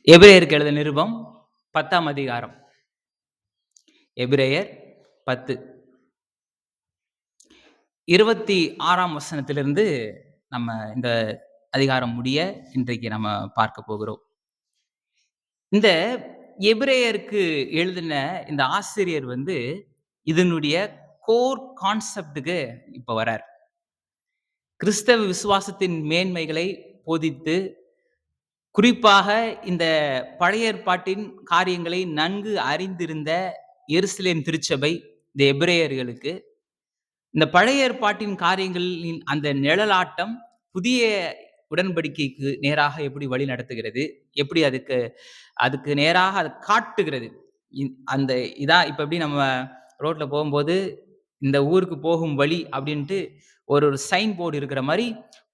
எபிரேயருக்கு எழுதின நிருபம் 10ஆம் அதிகாரம். எபிரேயர் 10 26ஆம் வசனத்திலிருந்து நம்ம இந்த அதிகாரம் முடிய இன்றைக்கு நம்ம பார்க்க போகிறோம். இந்த எபிரேயருக்கு எழுதின இந்த ஆசிரியர் இதனுடைய கோர் கான்செப்டுக்கு இப்ப வரார். கிறிஸ்தவ விசுவாசத்தின் மேன்மைகளை போதித்து, குறிப்பாக இந்த பழைய ஏற்பாட்டின் காரியங்களை நன்கு அறிந்திருந்த எருசலேம் திருச்சபை இந்த எபிரேயர்களுக்கு இந்த பழைய ஏற்பாட்டின் காரியங்களின் அந்த நிழலாட்டம் புதிய உடன்படிக்கைக்கு நேராக எப்படி வழி நடத்துகிறது, எப்படி அதுக்கு நேராக அதை காட்டுகிறது. அந்த இதான் இப்ப எப்படி நம்ம ரோட்ல போகும்போது இந்த ஊருக்கு போகும் வழி அப்படின்ட்டு ஒரு சைன் போர்டு இருக்கிற மாதிரி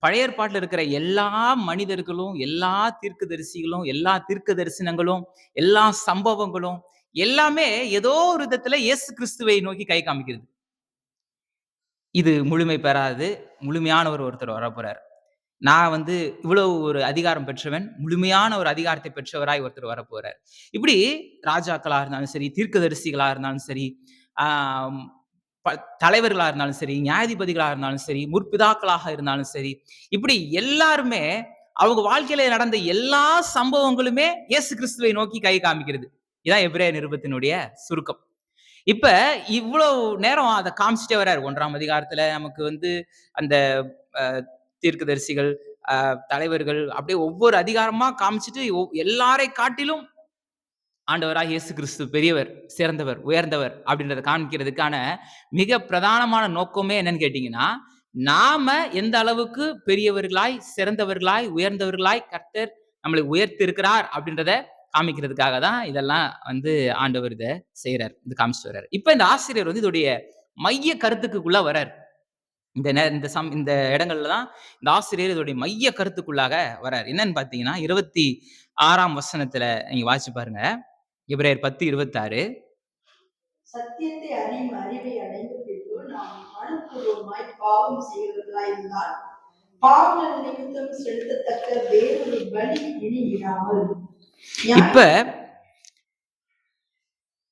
பழைய ஏற்பாட்டில் இருக்கிற எல்லா மனிதர்களும், எல்லா தீர்க்கதரிசிகளும், எல்லா தீர்க்க தரிசனங்களும், எல்லா சம்பவங்களும் எல்லாமே ஏதோ ஒரு விதத்துல இயேசு கிறிஸ்துவை நோக்கி கை காமிக்கிறது. இது முழுமை பெறாது. முழுமையானவர் ஒருத்தர் வரப்போறார். நான் இவ்வளவு ஒரு அதிகாரம் பெற்றவன், முழுமையான ஒரு அதிகாரத்தை பெற்றவராய் ஒருத்தர் வரப்போறார். இப்படி ராஜாக்களா இருந்தாலும் சரி, தீர்க்கதரிசிகளா இருந்தாலும் சரி, தலைவர்களா இருந்தாலும் சரி, நியாயாதிபதிகளா இருந்தாலும் சரி, முற்பிதாக்களாக இருந்தாலும் சரி, இப்படி எல்லாருமே அவங்க வாழ்க்கையில நடந்த எல்லா சம்பவங்களுமே இயேசு கிறிஸ்துவை நோக்கி கை காமிக்கிறது. இதான் எபிரேய நிருபத்தினுடைய சுருக்கம். இப்ப இவ்வளவு நேரம் அதை காமிச்சிட்டே வர்றாரு. 1ஆம் அதிகாரத்துல நமக்கு அந்த தீர்க்கதரிசிகள், தலைவர்கள் அப்படியே ஒவ்வொரு அதிகாரமா காமிச்சிட்டு எல்லாரை காட்டிலும் ஆண்டவராக இயேசு கிறிஸ்து பெரியவர், சிறந்தவர், உயர்ந்தவர் அப்படின்றத காமிக்கிறதுக்கான மிக பிரதானமான நோக்கமே என்னன்னு கேட்டீங்கன்னா, நாம எந்த அளவுக்கு பெரியவர்களாய், சிறந்தவர்களாய், உயர்ந்தவர்களாய் கர்த்தர் நம்மளை உயர்த்தி இருக்கிறார் அப்படின்றத காமிக்கிறதுக்காக தான் இதெல்லாம் ஆண்டவர் இதை செய்யறார், இது காமிச்சிட்டு வர்றாரு. இப்ப இந்த ஆசிரியர் இதோடைய மைய கருத்துக்குள்ள வர்றார். இந்த இடங்கள்ல தான் இந்த ஆசிரியர் இதோடைய மைய கருத்துக்குள்ளாக வர்றார். என்னன்னு பாத்தீங்கன்னா 26ஆம் வசனத்துல நீங்க வாசிச்சு பாருங்க. எபிரேயர் 10:26. சத்தியத்தை அறியும் அறிவை அடைந்த பின்பு நாம் மனப்பூர்வமாய் பாவம் செய்வர்களாய் இருந்தால் பாவங்கள் நிமித்தம் செலுத்தத்தக்க வேறொரு பலி இனி இராமல். இப்ப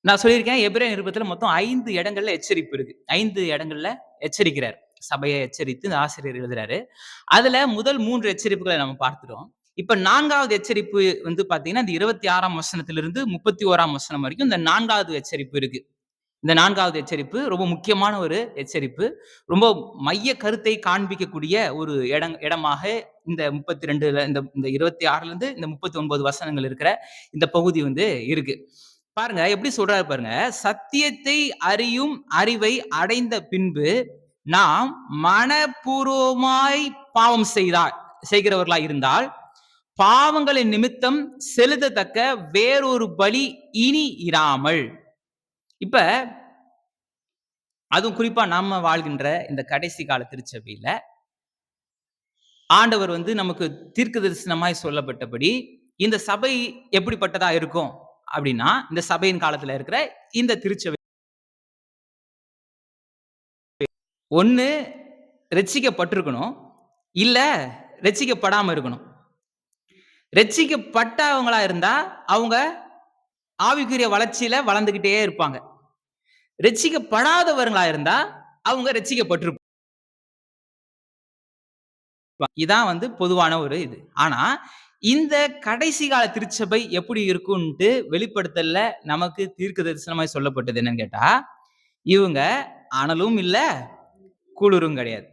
நான் சொல்லியிருக்கேன், எபிரேய நிருபத்துல மொத்தம் 5 இடங்கள்ல எச்சரிப்பு இருக்கு. 5 இடங்கள்ல எச்சரிக்கிறார். சபையை எச்சரித்து இந்த ஆசிரியர் எழுதுறாரு. அதுல முதல் 3 எச்சரிப்புகளை நம்ம பார்த்துட்டோம். இப்ப 4வது எச்சரிப்பு பாத்தீங்கன்னா இந்த 26ஆம் வசனத்திலிருந்து 31ஆம் வசனம் வரைக்கும் இந்த 4வது எச்சரிப்பு இருக்கு. இந்த 4வது எச்சரிப்பு ரொம்ப முக்கியமான ஒரு எச்சரிப்பு. ரொம்ப மைய கருத்தை காண்பிக்கக்கூடிய ஒரு இடமாக இந்த 32 இந்த 26ல இருந்து இந்த 39 வசனங்கள் இருக்கிற இந்த பகுதி இருக்கு. பாருங்க எப்படி சொல்றாரு பாருங்க. சத்தியத்தை அறியும் அறிவை அடைந்த பின்பு நாம் மனப்பூர்வமாய் பாவம் செய்கிறவர்களாய் இருந்தால் பாவங்களின் நிமித்தம் செலுத்தத்தக்க வேறொரு பலி இனி இராமல். இப்ப அதுவும் குறிப்பா நாம வாழ்கின்ற இந்த கடைசி கால திருச்சபையில ஆண்டவர் நமக்கு தீர்க்க தரிசனமாய் சொல்லப்பட்டபடி இந்த சபை எப்படிப்பட்டதா இருக்கும் அப்படின்னா, இந்த சபையின் காலத்துல இருக்கிற இந்த திருச்சபை ஒண்ணு ரட்சிக்கப்பட்டிருக்கணும், இல்ல ரட்சிக்கப்படாம இருக்கணும். ரட்சிக்கப்பட்டவங்களா இருந்தா அவங்க ஆவிக்குரிய வளர்ச்சியில வளர்ந்துகிட்டே இருப்பாங்க. ரட்சிக்கப்படாதவர்களா இருந்தா அவங்க ரட்சிக்கப்பட்டிருப்பாங்க. இதான் பொதுவான ஒரு இது. ஆனா இந்த கடைசி கால திருச்சபை எப்படி இருக்கும்ட்டு வெளிப்படுத்தல நமக்கு தீர்க்க தரிசனமாய் சொல்லப்பட்டது என்னன்னு கேட்டா, இவங்க அனலும் இல்ல, குளிரும் கிடையாது.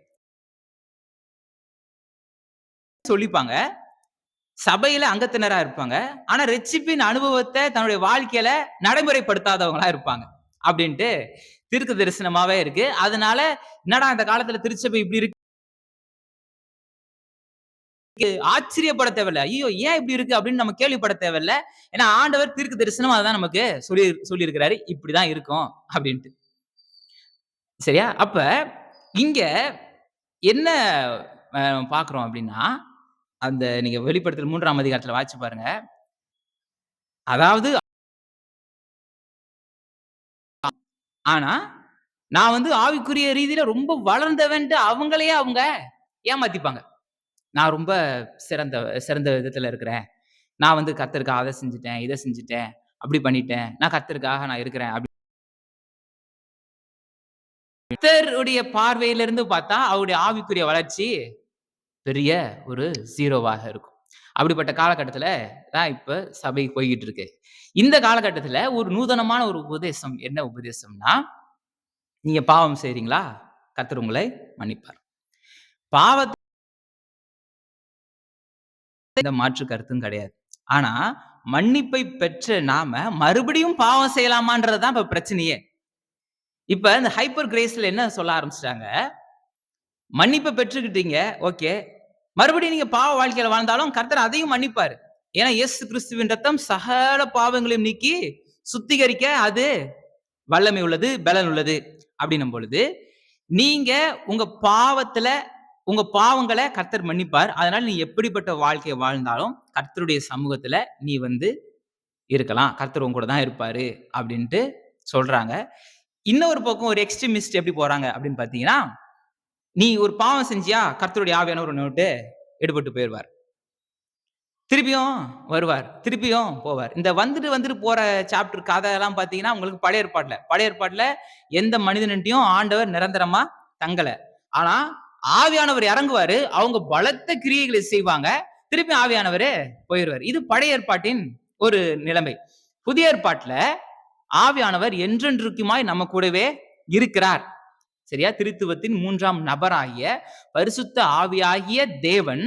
சொல்லிப்பாங்க, சபையில அங்கத்தினரா இருப்பாங்க. ஆனா ரட்சிப்பின் அனுபவத்தை தன்னுடைய வாழ்க்கையில நடைமுறைப்படுத்தாதவங்களா இருப்பாங்க அப்படின்ட்டு தீர்க்க தரிசனமாவே இருக்கு. அதனால என்னடா இந்த காலத்துல திருச்சபை இப்படி இருக்கு ஆச்சரியப்பட தேவையில்ல. ஐயோ ஏன் இப்படி இருக்கு அப்படின்னு நம்ம கேள்விப்பட தேவையில்ல. ஏன்னா ஆண்டவர் தீர்க்க தரிசனம் அதான் நமக்கு சொல்லி இருக்கிறாரு, இப்படிதான் இருக்கும் அப்படின்ட்டு. சரியா? அப்ப இங்க என்ன பாக்குறோம் அப்படின்னா, அந்த நீங்க வெளிப்படுத்தல் 3ஆம் அதிகாரத்துல வாசிச்சு பாருங்க. அதாவது ஆனா நான் ஆவிக்குரிய ரீதியில ரொம்ப வளர்ந்தவன்ட்டு அவங்களையே அவங்க ஏமாத்திப்பாங்க. நான் ரொம்ப சிறந்த சிறந்த விதத்துல இருக்கிறேன். நான் வந்து கர்த்தருக்காக அத செஞ்சுட்டேன், இத செஞ்சுட்டேன், அப்படி பண்ணிட்டேன். நான் கர்த்தருக்காக நான் இருக்கிறேன். கர்த்தருடைய பார்வையிலிருந்து பார்த்தா, அவருடைய ஆவிக்குரிய வளர்ச்சி பெரிய ஒரு 0வாக இருக்கும். அப்படிப்பட்ட காலகட்டத்தில தான் இப்ப சபை போய்க்கிட்டு இருக்கு. இந்த காலகட்டத்தில ஒரு நூதனமான ஒரு உபதேசம். என்ன உபதேசம்னா, நீங்க பாவம் செய்றீங்களா? கர்த்தர் உங்களை மன்னிப்பார். பாவத்த எந்த மாற்று கருத்தும் கிடையாது. ஆனா, மன்னிப்பை பெற்ற நாம மறுபடியும் பாவம் செய்யலாமான்றது தான் இப்ப பிரச்சனையே. இப்ப இந்த ஹைப்பர் கிரேஸ்ல என்ன சொல்ல ஆரம்பிச்சுட்டாங்க, மன்னிப்ப பெற்றுக்கிட்டீங்க. ஓகே. மறுபடியும் நீங்க பாவ வாழ்க்கையில வாழ்ந்தாலும் கர்த்தர் அதையும் மன்னிப்பாரு. ஏன்னா இயேசு கிறிஸ்துவின் ரத்தம் சகல பாவங்களையும் நீக்கி சுத்திகரிக்க அது வல்லமை உள்ளது, பலன் உள்ளது. அப்படின்னும் பொழுது, நீங்க உங்க பாவத்துல உங்க பாவங்கள கர்த்தர் மன்னிப்பார். அதனால நீ எப்படிப்பட்ட வாழ்க்கை வாழ்ந்தாலும் கர்த்தருடைய சமூகத்துல நீ வந்து இருக்கலாம். கர்த்தர் உன் கூட தான் இருப்பாரு அப்படின்ட்டு சொல்றாங்க. இன்னொரு பக்கம் ஒரு எக்ஸ்ட்ரீமிஸ்ட் எப்படி போறாங்க அப்படின்னு பார்த்தீங்கன்னா, நீ ஒரு பாவம் செஞ்சியா கர்த்தருடைய ஆவியானவர் உன்ன விட்டு எடுபட்டு போயிருவார். திருப்பியும் வருவார். திருப்பியும் போவார். இந்த வந்துட்டு வந்துட்டு போற சாப்டர் கதையெல்லாம் பார்த்தீங்கன்னா, உங்களுக்கு பழைய ஏற்பாட்டுல எந்த மனிதன்ட்டயும் ஆண்டவர் நிரந்தரமா தங்கல. ஆனா, ஆவியானவர் இறங்குவாரு. அவங்க பலத்த கிரியைகளை செய்வாங்க. திருப்பி ஆவியானவரு போயிருவாரு. இது பழைய ஏற்பாட்டின் ஒரு நிலைமை. புதிய ஏற்பாட்டுல ஆவியானவர் என்றென்றைக்குமாய் நம்ம கூடவே இருக்கிறார். சரியா? திருத்துவத்தின் 3ஆம் நபராகிய பரிசுத்த ஆவியாகிய தேவன்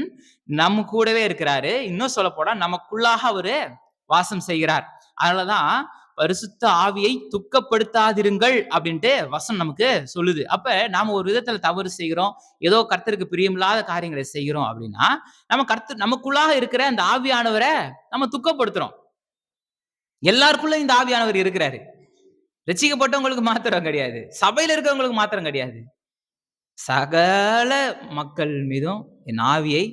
நம்ம கூடவே இருக்கிறாரு. இன்னும் சொல்லப்போனா நமக்குள்ளாக அவரு வாசம் செய்கிறார். அதனாலதான் பரிசுத்த ஆவியை துக்கப்படுத்தாதிருங்கள் அப்படின்ட்டு வசனம் நமக்கு சொல்லுது. அப்ப நாம ஒரு விதத்துல தவறு செய்கிறோம், ஏதோ கர்த்தருக்கு பிரியமில்லாத காரியங்களை செய்கிறோம் அப்படின்னா, நமக்குள்ளாக இருக்கிற அந்த ஆவியானவரை நம்ம துக்கப்படுத்துறோம். எல்லாருக்குள்ள இந்த ஆவியானவர் இருக்கிறாரு. ரட்சிக்கப்பட்டவங்களுக்கு மாத்திரம் கிடையாது. சபையில இருக்கிறவங்களுக்கு மாத்திரம் கிடையாது. சகல மக்கள் மீதும் என் ஆவியை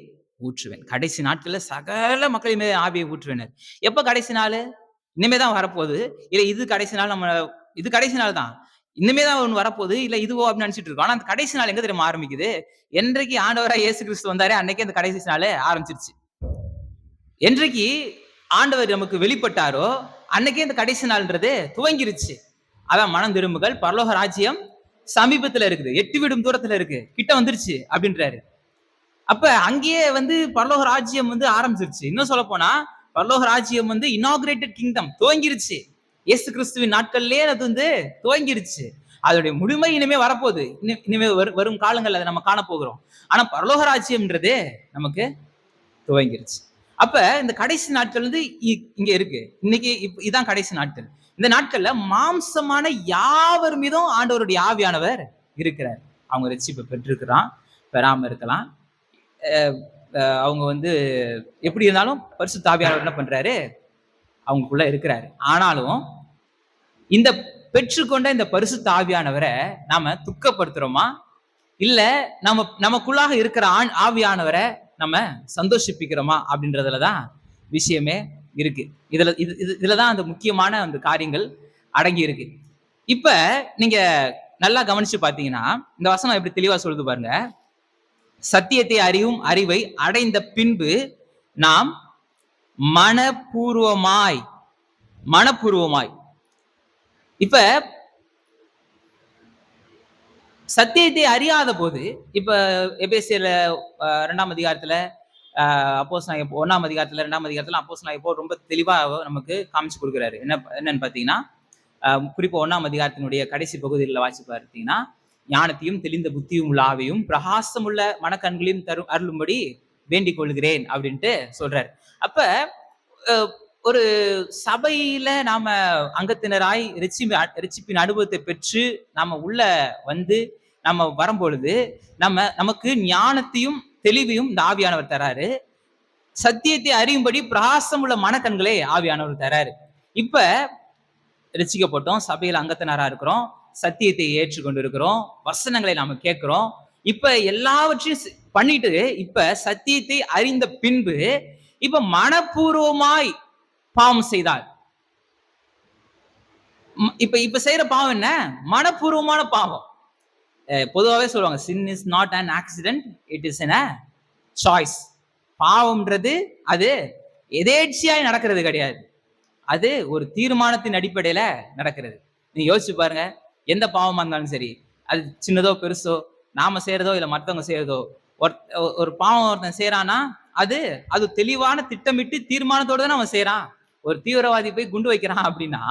ஊற்றுவேன். கடைசி நாட்கள்ல சகல மக்களின் மீது ஆவியை ஊற்றுவேன். எப்ப கடைசி நாளு? இனிமே தான் வரப்போகுது. இல்ல இது கடைசி நாள் இது கடைசி நாள் தான். இனிமே தான் ஒண்ணு வரப்போகுது. இல்ல இதுவோ அப்படின்னு நினைச்சிட்டு இருக்கோம். ஆனா அந்த கடைசி நாள் எங்க தெரியுமா ஆரம்பிக்குது? என்றைக்கு ஆண்டவராய் இயேசு கிறிஸ்து வந்தாரே அன்னைக்கே அந்த கடைசி நாளு ஆரம்பிச்சிருச்சு. என்றைக்கு ஆண்டவர் நமக்கு வெளிப்பட்டாரோ அன்னைக்கே இந்த கடைசி நாள்ன்றது துவங்கிருச்சு. அதான் மனம் திரும்புகள், பரலோக ராஜ்யம் சமீபத்துல இருக்குது, எட்டு விடும் தூரத்துல இருக்கு, கிட்ட வந்துருச்சு அப்படின்றாரு. அப்ப அங்கேயே வந்து பரலோக ராஜ்யம் வந்து ஆரம்பிச்சிருச்சு. இன்னும் சொல்ல போனா பரலோக ராஜ்யம் வந்து இனாகிரேட்டட் கிங்டம் துவங்கிருச்சு. இயேசு கிறிஸ்துவின் நாட்கள்லயே அது வந்து துவங்கிருச்சு. அதோடைய முழுமை இனிமே வரப்போகுது. இனிமே வரும் காலங்கள்ல அதை நம்ம காண போகிறோம். ஆனா பரலோக ராஜ்யம்ன்றது நமக்கு துவங்கிருச்சு. அப்ப இந்த கடைசி நாட்கள் வந்து இங்க இருக்கு. இன்னைக்கு இதான் கடைசி நாட்கள். இந்த நாட்கள்ல மாம்சமான யாவர் மீதும் ஆண்டவருடைய ஆவியானவர் இருக்கிறார். அவங்க ரட்சிப்பை பெற்றிருக்கிறான், பெறாம இருக்கலாம். அவங்க வந்து எப்படி இருந்தாலும் பரிசுத்த ஆவியானவர் என்ன பண்றாரு? அவங்களுக்குள்ள இருக்கிறாரு. ஆனாலும் இந்த பெற்றுக்கொண்ட இந்த பரிசுத்த ஆவியானவரை நாம துக்கப்படுத்துறோமா? இல்ல நமக்குள்ளாக இருக்கிற ஆவியானவரை நம்ம சந்தோஷிப்பிக்கிறோமா? அப்படின்றதுலதான் விஷயமே இருக்கு. இதுலதான் அந்த முக்கியமான அந்த காரியங்கள் அடங்கி இருக்கு. இப்ப நீங்க நல்லா கவனிச்சு பாத்தீங்கன்னா, இந்த வசனம் எப்படி தெளிவா சொல்லுது பாருங்க. சத்தியத்தை அறிவும் அறிவை அடைந்த பின்பு நாம் மனப்பூர்வமாய் இப்ப சத்தியத்தை அறியாத போது, இப்ப எபேசியர்ல 2ஆம் அதிகாரத்துல அப்போஸ்தலனாகிய 1ஆம் அதிகாரத்துல 2ஆம் அதிகாரத்துல அப்போஸ்தலனாகிய பவுல் ரொம்ப தெளிவா நமக்கு காமிச்சு கொடுக்கிறாரு. என்னன்னு பாத்தீங்கன்னா, குறிப்பா 1ஆம் அதிகாரத்தினுடைய கடைசி பகுதியில் வாசிச்சு பார்த்தீங்கன்னா, ஞானத்தையும் தெளிந்த புத்தியும் உள்ள ஆவியும் பிரகாசம் உள்ள மனக்கண்களையும் அருளும்படி வேண்டிக் கொள்கிறேன் அப்படின்ட்டு சொல்றாரு. அப்ப ஒரு சபையில நாம அங்கத்தினராய் ரட்சிப்பின் அனுபவத்தை பெற்று நாம உள்ள வந்து நம்ம வரும்பொழுது நமக்கு ஞானத்தையும் தெளிவையும் இந்த ஆவியானவர் தராரு. சத்தியத்தை அறியும்படி பிரகாசம் உள்ள மனக்கண்களே ஆவியானவர் தராரு. இப்ப ரட்சிக்கப்பட்டோம், சபையில அங்கத்தினரா இருக்கிறோம், சத்தியத்தை ஏற்றுக்கொண்டு இருக்கிறோம், வசனங்களை நாம கேட்கிறோம். இப்ப எல்லாவற்றையும் பண்ணிட்டு இப்ப சத்தியத்தை அறிந்த பின்பு இப்ப மனப்பூர்வமாய் பாவம் செய்தால், இப்ப செய்யற பாவம் என்ன? மனப்பூர்வமான பாவம். பொதுவாகவே சொல்லுவாங்க, sin is not an accident, it is an choice. பாவம்ன்றது அது எதேர்ச்சியாய் நடக்கிறது கிடையாது. அது ஒரு தீர்மானத்தின் அடிப்படையில நடக்கிறது. நீங்க யோசிச்சு பாருங்க. எந்த பாவமா இருந்தாலும் சரி, அது சின்னதோ பெருசோ, நாம செய்யறதோ இல்ல மத்தவங்க செய்யறதோ, ஒரு பாவம் ஒருத்தன் செய்யறான்னா அது அது தெளிவான திட்டமிட்டு தீர்மானத்தோட தானே அவன் செய்யறான். ஒரு தீவிரவாதி போய் குண்டு வைக்கிறான் அப்படின்னா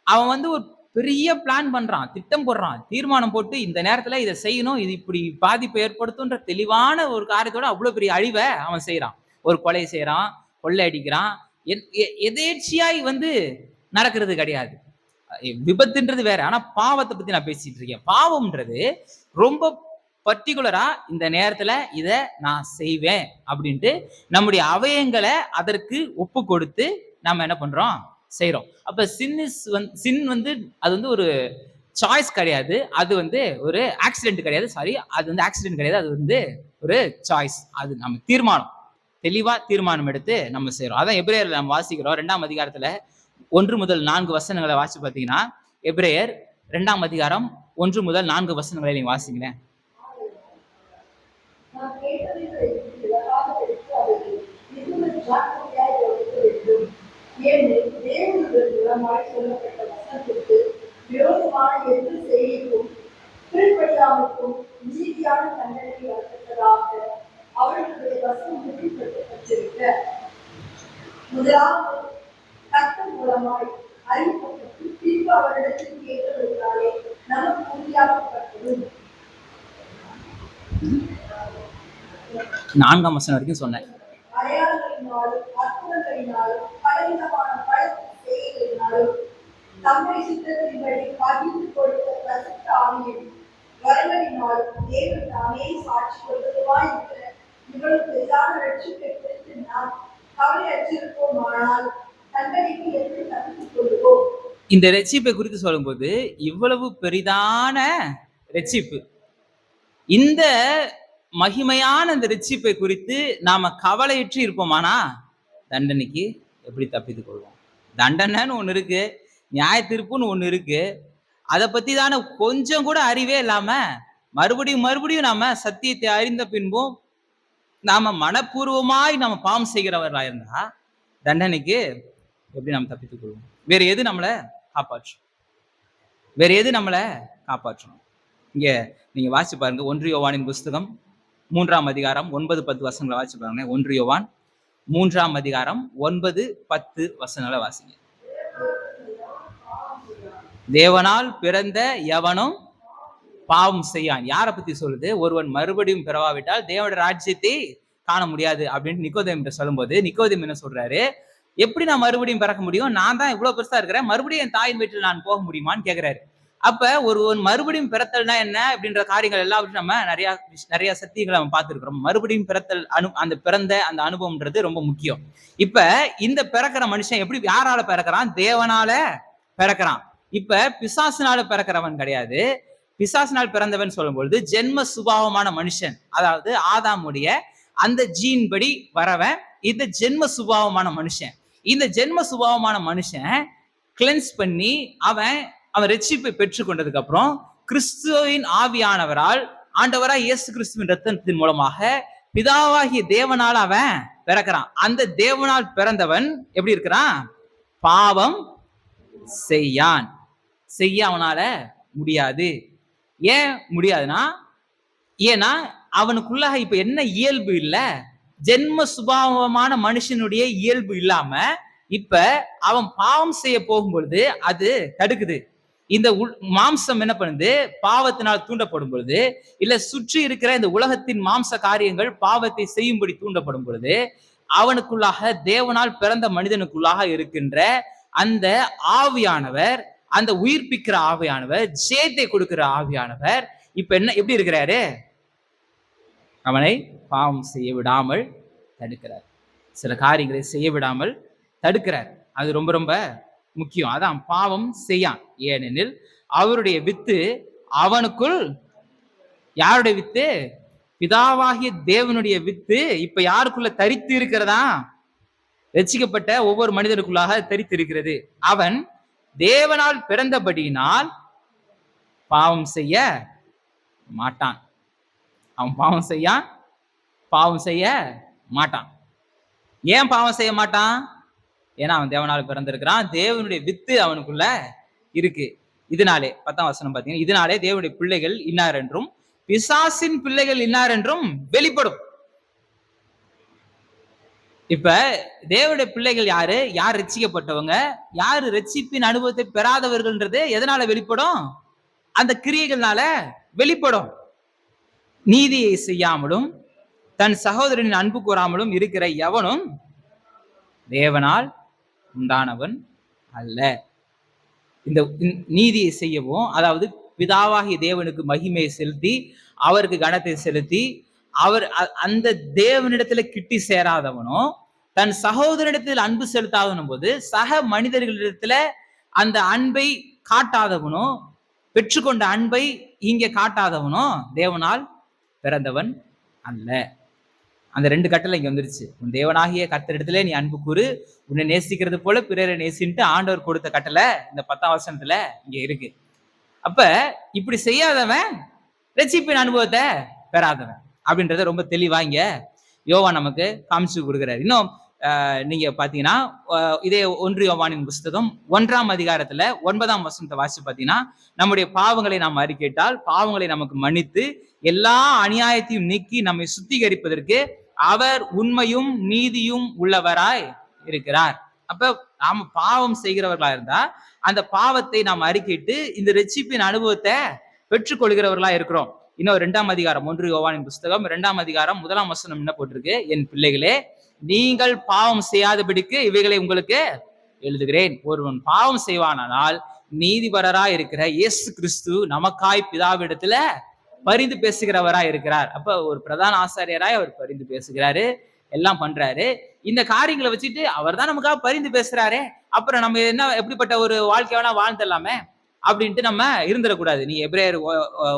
அவன் வந்து ஒரு பெரிய பிளான் பண்றான், திட்டம் போடுறான், தீர்மானம் போட்டு இந்த நேரத்துல இதை செய்யணும், இது இப்படி பாதிப்பை ஏற்படுத்தும்ன்ற தெளிவான ஒரு காரியத்தோட அவ்வளவு பெரிய அழிவை அவன் செய்யறான். ஒரு கொலை செய்யறான், கொள்ளை அடிக்கிறான். எதேர்ச்சியாய் வந்து நடக்கிறது கிடையாது. விபத்துன்றது வேற. ஆனா பாவத்தை பத்தி நான் பேசிட்டு இருக்கேன். பாவம்ன்றது ரொம்ப பர்டிகுலரா இந்த நேரத்துல இத நான் செய்வேன் அப்படின்ட்டு நம்முடைய அவயங்களை அதற்கு ஒப்பு கொடுத்து நம்ம என்ன பண்றோம், செய்றோம். அப்ப சின் வந்து அது வந்து ஒரு சாய்ஸ் கிடையாது. அது வந்து ஒரு ஆக்சிடென்ட் கிடையாது. சாரி, அது வந்து ஆக்சிடென்ட் கிடையாது. அது வந்து ஒரு சாய்ஸ். அது நம்ம தீர்மானம், தெளிவா தீர்மானம் எடுத்து நம்ம செய்றோம். அதான் எபிரேயர்ல நம்ம வாசிக்கிறோம் 2ஆம் அதிகாரத்துல 1 முதல் 4 வசனங்களை வாசிச்சு பார்த்தீங்கன்னா, எபிரேயர் 2ஆம் அதிகாரம் 1 முதல் 4 வசனங்களை நீங்க வாசிங்களேன். நாம் கேட்டவைகளை விலகாதபடிக்கு அவர்கள் மிகுந்த ஜாக்கிரதையாய் இருக்க வேண்டும். ஏனெனில் தேவனுடைய மூலமாய் சொல்லப்பட்ட வசனத்திற்கு விரோதமான எந்த செய்திக்கும் கீழ்ப்படியாமற்கும் நீதியான தண்டனை வரத்தக்கதாக அவர்களுடைய வசனம் உறுதிப்படுத்தப்பட்டிருக்க, முதலாவது கர்த்தர் மூலமாய் அறிவிக்கப்பட்டு பின்பு அவரிடத்தில் கேட்டவர்களாலே நமக்கு உறுதியாக்கப்பட்டது. 4ஆம் வசனம் வரைக்கும் சொன்னேன். அடையாளங்களினாலும் அற்புதங்களினாலும் பலவிதமான பழக்க செயல்களினாலும் தம்மை சித்தத்தின்படி பகிர்ந்து கொடுத்த பரிசுத்த ஆவியின் வரங்களினாலும் தேவன் தாமே சாட்சி கொள்வதுமாய் இருக்கிற இவ்வளவு பெரிதான ரட்சிப்பை குறித்து நாம் கவலையற்றிருப்போமானால் தண்டனைக்கு எப்படி தப்பித்துக் கொள்வோம்? இந்த ரட்சிப்பை குறித்து சொல்லும்போது இவ்வளவு பெரிதான ரட்சிப்பு, இந்த மகிமையான இந்த ரட்சிப்பை குறித்து நாம கவலையற்று இருப்போமானா தண்டனைக்கு எப்படி தப்பித்துக் கொள்வோம்? தண்டனைன்னு ஒண்ணு இருக்கு, நியாய தீர்ப்புன்னு ஒண்ணு இருக்கு. அதை பத்தி தானே கொஞ்சம் கூட அறிவே இல்லாம மறுபடியும் மறுபடியும் நாம சத்தியத்தை அறிந்த பின்பும் நாம மனப்பூர்வமாய் நாம பாவம் செய்கிறவர்களா இருந்தா தண்டனைக்கு எப்படி நாம் தப்பித்துக் கொள்வோம்? வேற எது நம்மளை காப்பாற்றும்? வேற எது நம்மளை காப்பாற்றணும்? இங்க நீங்க வாசிச்சு பாருங்க. 1 யோவானின் புஸ்தகம் 3ஆம் அதிகாரம் 9-10 வசனங்களை வாசிச்சு பாருங்க. 1 யோவான் 3ஆம் அதிகாரம் 9-10 வசனங்களை வாசிங்க. தேவனால் பிறந்த எவனும் பாவம் செய்யான். யாரை பத்தி சொல்லுது? ஒருவன் மறுபடியும் பிறவாவிட்டால் தேவனுடைய ராஜ்யத்தை காண முடியாது அப்படின்னு நிக்கோதேம் சொல்லும்போது நிக்கோதேம் என்ன சொல்றாரு? எப்படி நான் மறுபடியும் பிறக்க முடியும்? நான் தான் இவ்வளவு பெருசா இருக்கிறேன், மறுபடியும் என் தாயின் வீட்டில் நான் போக முடியுமான்னு கேட்கிறாரு. அப்ப ஒருவன் மறுபடியும் பிறத்தல்னா என்ன அப்படின்ற காரியங்கள் எல்லாவற்றும் நம்ம நிறைய சத்தியங்களை நம்ம பார்த்திருக்கிறோம். மறுபடியும் பிறத்தல் அந்த பிறந்த அந்த அனுபவம்ன்றது ரொம்ப முக்கியம். இப்ப இந்த பிறக்கிற மனுஷன் எப்படி யாரால பிறக்கிறான்? தேவனால பிறக்கிறான். இப்ப பிசாசினால பிறக்கிறவன் கிடையாது. பிசாசினால் பிறந்தவன் சொல்லும்பொழுது ஜென்ம சுபாவமான மனுஷன், அதாவது ஆதாமுடைய அந்த ஜீன் படி வரவன் இந்த ஜென்ம சுபாவமான மனுஷன். இந்த ஜென்ம சுபாவமான மனுஷன் கிளென்ஸ் பண்ணி அவன் ரட்சிப்பை பெற்றுக் கொண்டதுக்கு அப்புறம் கிறிஸ்துவின் ஆவியானவரால் ஆண்டவராய் இயேசு கிறிஸ்துவின் ரத்தத்தின் மூலமாக பிதாவாகிய தேவனால் அவன் பிறக்கிறான். அந்த தேவனால் பிறந்தவன் எப்படி இருக்கிறான்? பாவம் செய்ய அவனால முடியாது. ஏன் முடியாதுன்னா, ஏன்னா அவனுக்குள்ளாக இப்ப என்ன இயல்பு இல்ல, ஜென்ம சுபாவமான மனுஷனுடைய இயல்பு இல்லாம இப்ப அவன் பாவம் செய்ய போகும்பொழுது அது தடுக்குது. இந்த மாம்சம் என்ன பண்ணுது? பாவத்தினால் தூண்டப்படும் பொழுது, இல்ல சுற்றி இருக்கிற இந்த உலகத்தின் மாம்ச காரியங்கள் பாவத்தை செய்யும்படி தூண்டப்படும் பொழுது அவனுக்குள்ளாக தேவனால் பிறந்த மனிதனுக்குள்ளாக இருக்கின்ற அந்த ஆவியானவர், அந்த உயிர்ப்பிக்கிற ஆவியானவர், ஜெயத்தை கொடுக்கிற ஆவியானவர் இப்ப என்ன எப்படி இருக்கிறாரு? அவனை பாவம் செய்ய விடாமல் தடுக்கிறார். சில காரியங்களை செய்ய விடாமல் தடுக்கிறார். அது ரொம்ப ரொம்ப முக்கியம். அதான் பாவம் செய்யான். ஏனெனில் அவருடைய வித்து அவனுக்குள், யாருடைய வித்து? பிதாவாகிய தேவனுடைய வித்து இப்ப யாருக்குள்ள தரித்து இருக்கிறதா? ரட்சிக்கப்பட்ட ஒவ்வொரு மனிதனுக்குள்ளாக தரித்து இருக்கிறது. அவன் தேவனால் பிறந்தபடியினால் பாவம் செய்ய மாட்டான். அவன் பாவம் செய்யான், பாவம் செய்ய மாட்டான். ஏன் பாவம் செய்ய மாட்டான்? ஏன்னா அவன் தேவனால பிறந்திருக்கிறான். தேவனுடைய வித்து அவனுக்குள்ள இருக்கு. இதனாலே 10ஆம் வசனம் பாத்தீங்கன்னா, இதனாலே தேவனுடைய பிள்ளைகள் இன்னார் என்றும் பிசாசின் பிள்ளைகள் இன்னார் என்றும் வெளிப்படும். இப்ப தேவனுடைய பிள்ளைகள் யாரு? யார் ரட்சிக்கப்பட்டவங்க? யாரு ரட்சிப்பின் அனுபவத்தை பெறாதவர்கள்ன்றது எதனால வெளிப்படும்? அந்த கிரியைகள்னால வெளிப்படும். நீதியை செய்யாமலும் தன் சகோதரனின் அன்பு கூறாமலும் இருக்கிற எவனும் தேவனால் உண்டானவன் அல்ல. இந்த நீதியை செய்யவும், அதாவது பிதாவாகிய தேவனுக்கு மகிமையை செலுத்தி, அவருக்கு கனத்தை செலுத்தி, அவர் அந்த தேவனிடத்துல கிட்டி சேராதவனும், தன் சகோதரனிடத்தில் அன்பு செலுத்தாதவனும் போது சக மனிதர்களிடத்துல அந்த அன்பை காட்டாதவனும், பெற்றுக்கொண்ட அன்பை இங்க காட்டாதவனும் தேவனால் பிறந்தவன் அல்ல. அந்த 2 கட்டளை இங்க வந்துருச்சு. உன் தேவனாகிய கர்த்தரிடத்திலே நீ அன்பு கூறு, உன்னை நேசிக்கிறது போல பிறரை நேசின்ட்டு ஆண்டவர் கொடுத்த கட்டளை இந்த 10ஆம் வசனத்துல இங்க இருக்கு. அப்ப இப்படி செய்யாதவன் ரட்சிப்பின் அனுபவத்தை பெறாதவன் அப்படின்றத ரொம்ப தெளிவா இங்க யோவான் நமக்கு காமிச்சு கொடுக்கிறார். இன்னும் நீங்க பாத்தீங்கன்னா, இதே 1 யோவானின் புஸ்தகம் 1ஆம் அதிகாரத்துல 9ஆம் வசனத்தை வாசிச்சு பாத்தீங்கன்னா, நம்முடைய பாவங்களை நாம் அறிக்கையிட்டால் பாவங்களை நமக்கு மன்னித்து எல்லா அநியாயத்தையும் நீக்கி நம்மை சுத்திகரிப்பதற்கு அவர் உண்மையும் நீதியும் உள்ளவராய் இருக்கிறார். அப்ப நாம பாவம் செய்கிறவர்களா இருந்தா அந்த பாவத்தை நாம் அறிக்கையிட்டு இந்த ரட்சிப்பின் அனுபவத்தை பெற்றுக்கொள்கிறவர்களா இருக்கிறோம். இன்னும் 2ஆம் அதிகாரம் 1 யோவானின் புஸ்தகம் 2ஆம் அதிகாரம் 1ஆம் வசனம் என்ன போட்டிருக்கு? என் பிள்ளைகளே, நீங்கள் பாவம் செய்யாதபடிக்கு இவைகளை உங்களுக்கு எழுதுகிறேன். ஒருவன் பாவம் செய்வானால் நீதிபரராய் இருக்கிற இயேசு கிறிஸ்து நமக்காய் பிதாவிடத்துல பரிந்து பேசுகிறவராய் இருக்கிறார். அப்ப ஒரு பிரதான ஆசாரியராய் அவர் பரிந்து பேசுகிறாரு, எல்லாம் பண்றாரு. இந்த காரியங்களை வச்சுட்டு அவர் தான் நமக்காக பரிந்து பேசுறாரு, அப்புறம் நம்ம என்ன எப்படிப்பட்ட ஒரு வாழ்க்கை வேணா வாழ்ந்துடலாமே அப்படின்ட்டு நம்ம இருந்துடக்கூடாது. நீ எபிரேயர்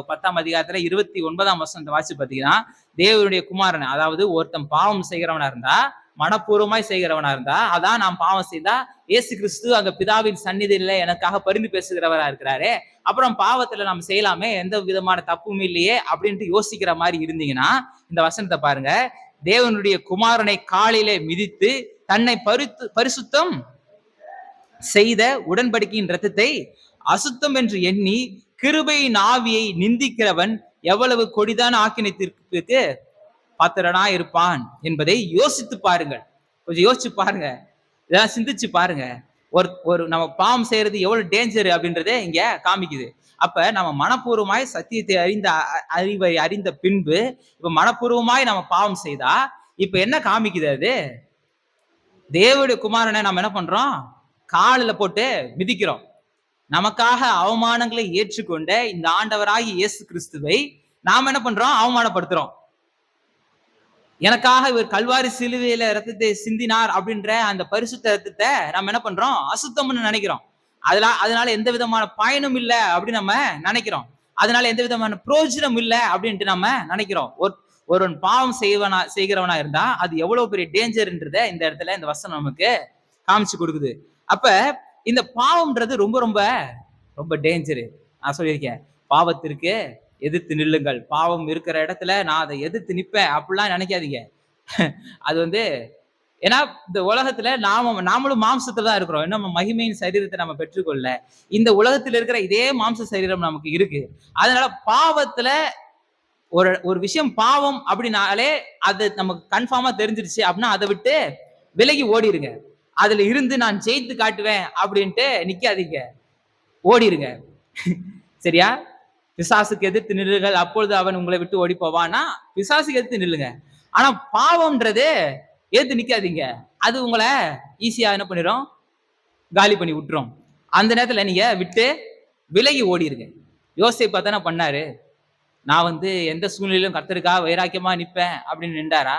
10ஆம் அதிகாரத்துல 29ஆம் வசனத்தை வாசிச்சு பாத்தீங்கன்னா, தேவனுடைய குமாரன், அதாவது ஒருத்தன் பாவம் செய்கிறவனா இருந்தா, மனப்பூர்வமாய் செய்கிறவனா இருந்தா, அதான் நாம் பாவம் செய்தா இயேசு கிறிஸ்து அங்க பிதாவின் சந்நிதியில எனக்காக பரிந்து பேசுகிறவரா இருக்கிறாரு, அப்புறம் பாவத்துல நம்ம செய்யலாமே, எந்த விதமான தப்பும் இல்லையே அப்படின்ட்டு யோசிக்கிற மாதிரி இருந்தீங்கன்னா இந்த வசனத்தை பாருங்க. தேவனுடைய குமாரனை காலிலே மிதித்து தன்னை பரிசுத்தம் செய்த உடன்படிக்கையின் இரத்தத்தை அசுத்தம் என்று எண்ணி கிருபையின் ஆவியை நிந்திக்கிறவன் எவ்வளவு கொடிதான ஆக்கினைத்திற்கு பாத்திரனா இருப்பான் என்பதை யோசித்து பாருங்கள். கொஞ்சம் யோசிச்சு பாருங்க, இதெல்லாம் சிந்திச்சு பாருங்க. ஒரு நம்ம பாவம் செய்யறது எவ்வளவு டேஞ்சர் அப்படின்றதே இங்க காமிக்குது. அப்ப நம்ம மனப்பூர்வமாய் சத்தியத்தை அறிவை அறிந்த பின்பு இப்ப மனப்பூர்வமாய் நம்ம பாவம் செய்தா இப்ப என்ன காமிக்குது? அது தேவனுடைய குமாரனை நம்ம என்ன பண்றோம்? காலில் போட்டு மிதிக்கிறோம். நமக்காக அவமானங்களை ஏற்றுக்கொண்ட இந்த ஆண்டவராகி இயேசு கிறிஸ்துவை நாம என்ன பண்றோம்? அவமானப்படுத்துறோம். எனக்காக இவர் கல்வாரி சிலுவையில ரத்தத்தை சிந்தினார் அப்படின்ற அந்த பரிசுத்த ரத்தத்தை நம்ம என்ன பண்றோம்? அசுத்தம்னு நினைக்கிறோம். அதனால எந்த விதமான பயனும் இல்லை அப்படின்னு நம்ம நினைக்கிறோம். அதனால எந்த விதமான பிரயோஜனம் இல்லை அப்படின்ட்டு நம்ம நினைக்கிறோம். ஒருவன் பாவம் செய்கிறவனா இருந்தா அது எவ்வளவு பெரிய டேஞ்சர்ன்றத இந்த இடத்துல இந்த வசனம் நமக்கு காமிச்சு கொடுக்குது. அப்ப இந்த பாவம்ன்றது ரொம்ப ரொம்ப ரொம்ப டேஞ்சரு. நான் சொல்லியிருக்கேன், பாவத்திற்கு எதிர்த்து நில்லுங்கள், பாவம் இருக்கிற இடத்துல நான் அதை எதிர்த்து நிப்பேன் அப்படிலாம் நினைக்காதீங்க. அது ஏன்னா இந்த உலகத்துல நாமளும் மாம்சத்துல தான் இருக்கிறோம். நம்ம மகிமையின் சரீரத்தை நம்ம பெற்றுக்கொள்ள இந்த உலகத்துல இருக்கிற இதே மாம்ச சரீரம் நமக்கு இருக்கு. அதனால பாவத்துல ஒரு விஷயம் பாவம் அப்படின்னாலே அது நமக்கு கன்ஃபார்மா தெரிஞ்சிருச்சு அப்படின்னா அதை விட்டு விலகி ஓடிருங்க. அதுல இருந்து நான் ஜெயித்து காட்டுவேன் அப்படின்ட்டு நிக்காதீங்க, ஓடிருங்க. சரியா? பிசாசுக்கு எதிர்த்து நில்லுங்கள், அப்பொழுது அவன் உங்களை விட்டு ஓடி போவான்னா பிசாசுக்கு எதிர்த்து நில்லுங்க. ஆனா பாவம்ன்றது எதிர்த்து நிக்காதீங்க, அது உங்களை ஈஸியா என்ன பண்ணிடும்? காலி பண்ணி விட்டுரும். அந்த நேரத்துல நீங்க விட்டு விலகி ஓடிருங்க. யோசேப்பு பார்த்தானே பண்ணாரு. நான் எந்த சூழ்நிலையிலும் கர்த்தருக்காக வைராக்கியமா நிப்பேன் அப்படின்னு நின்றாரா?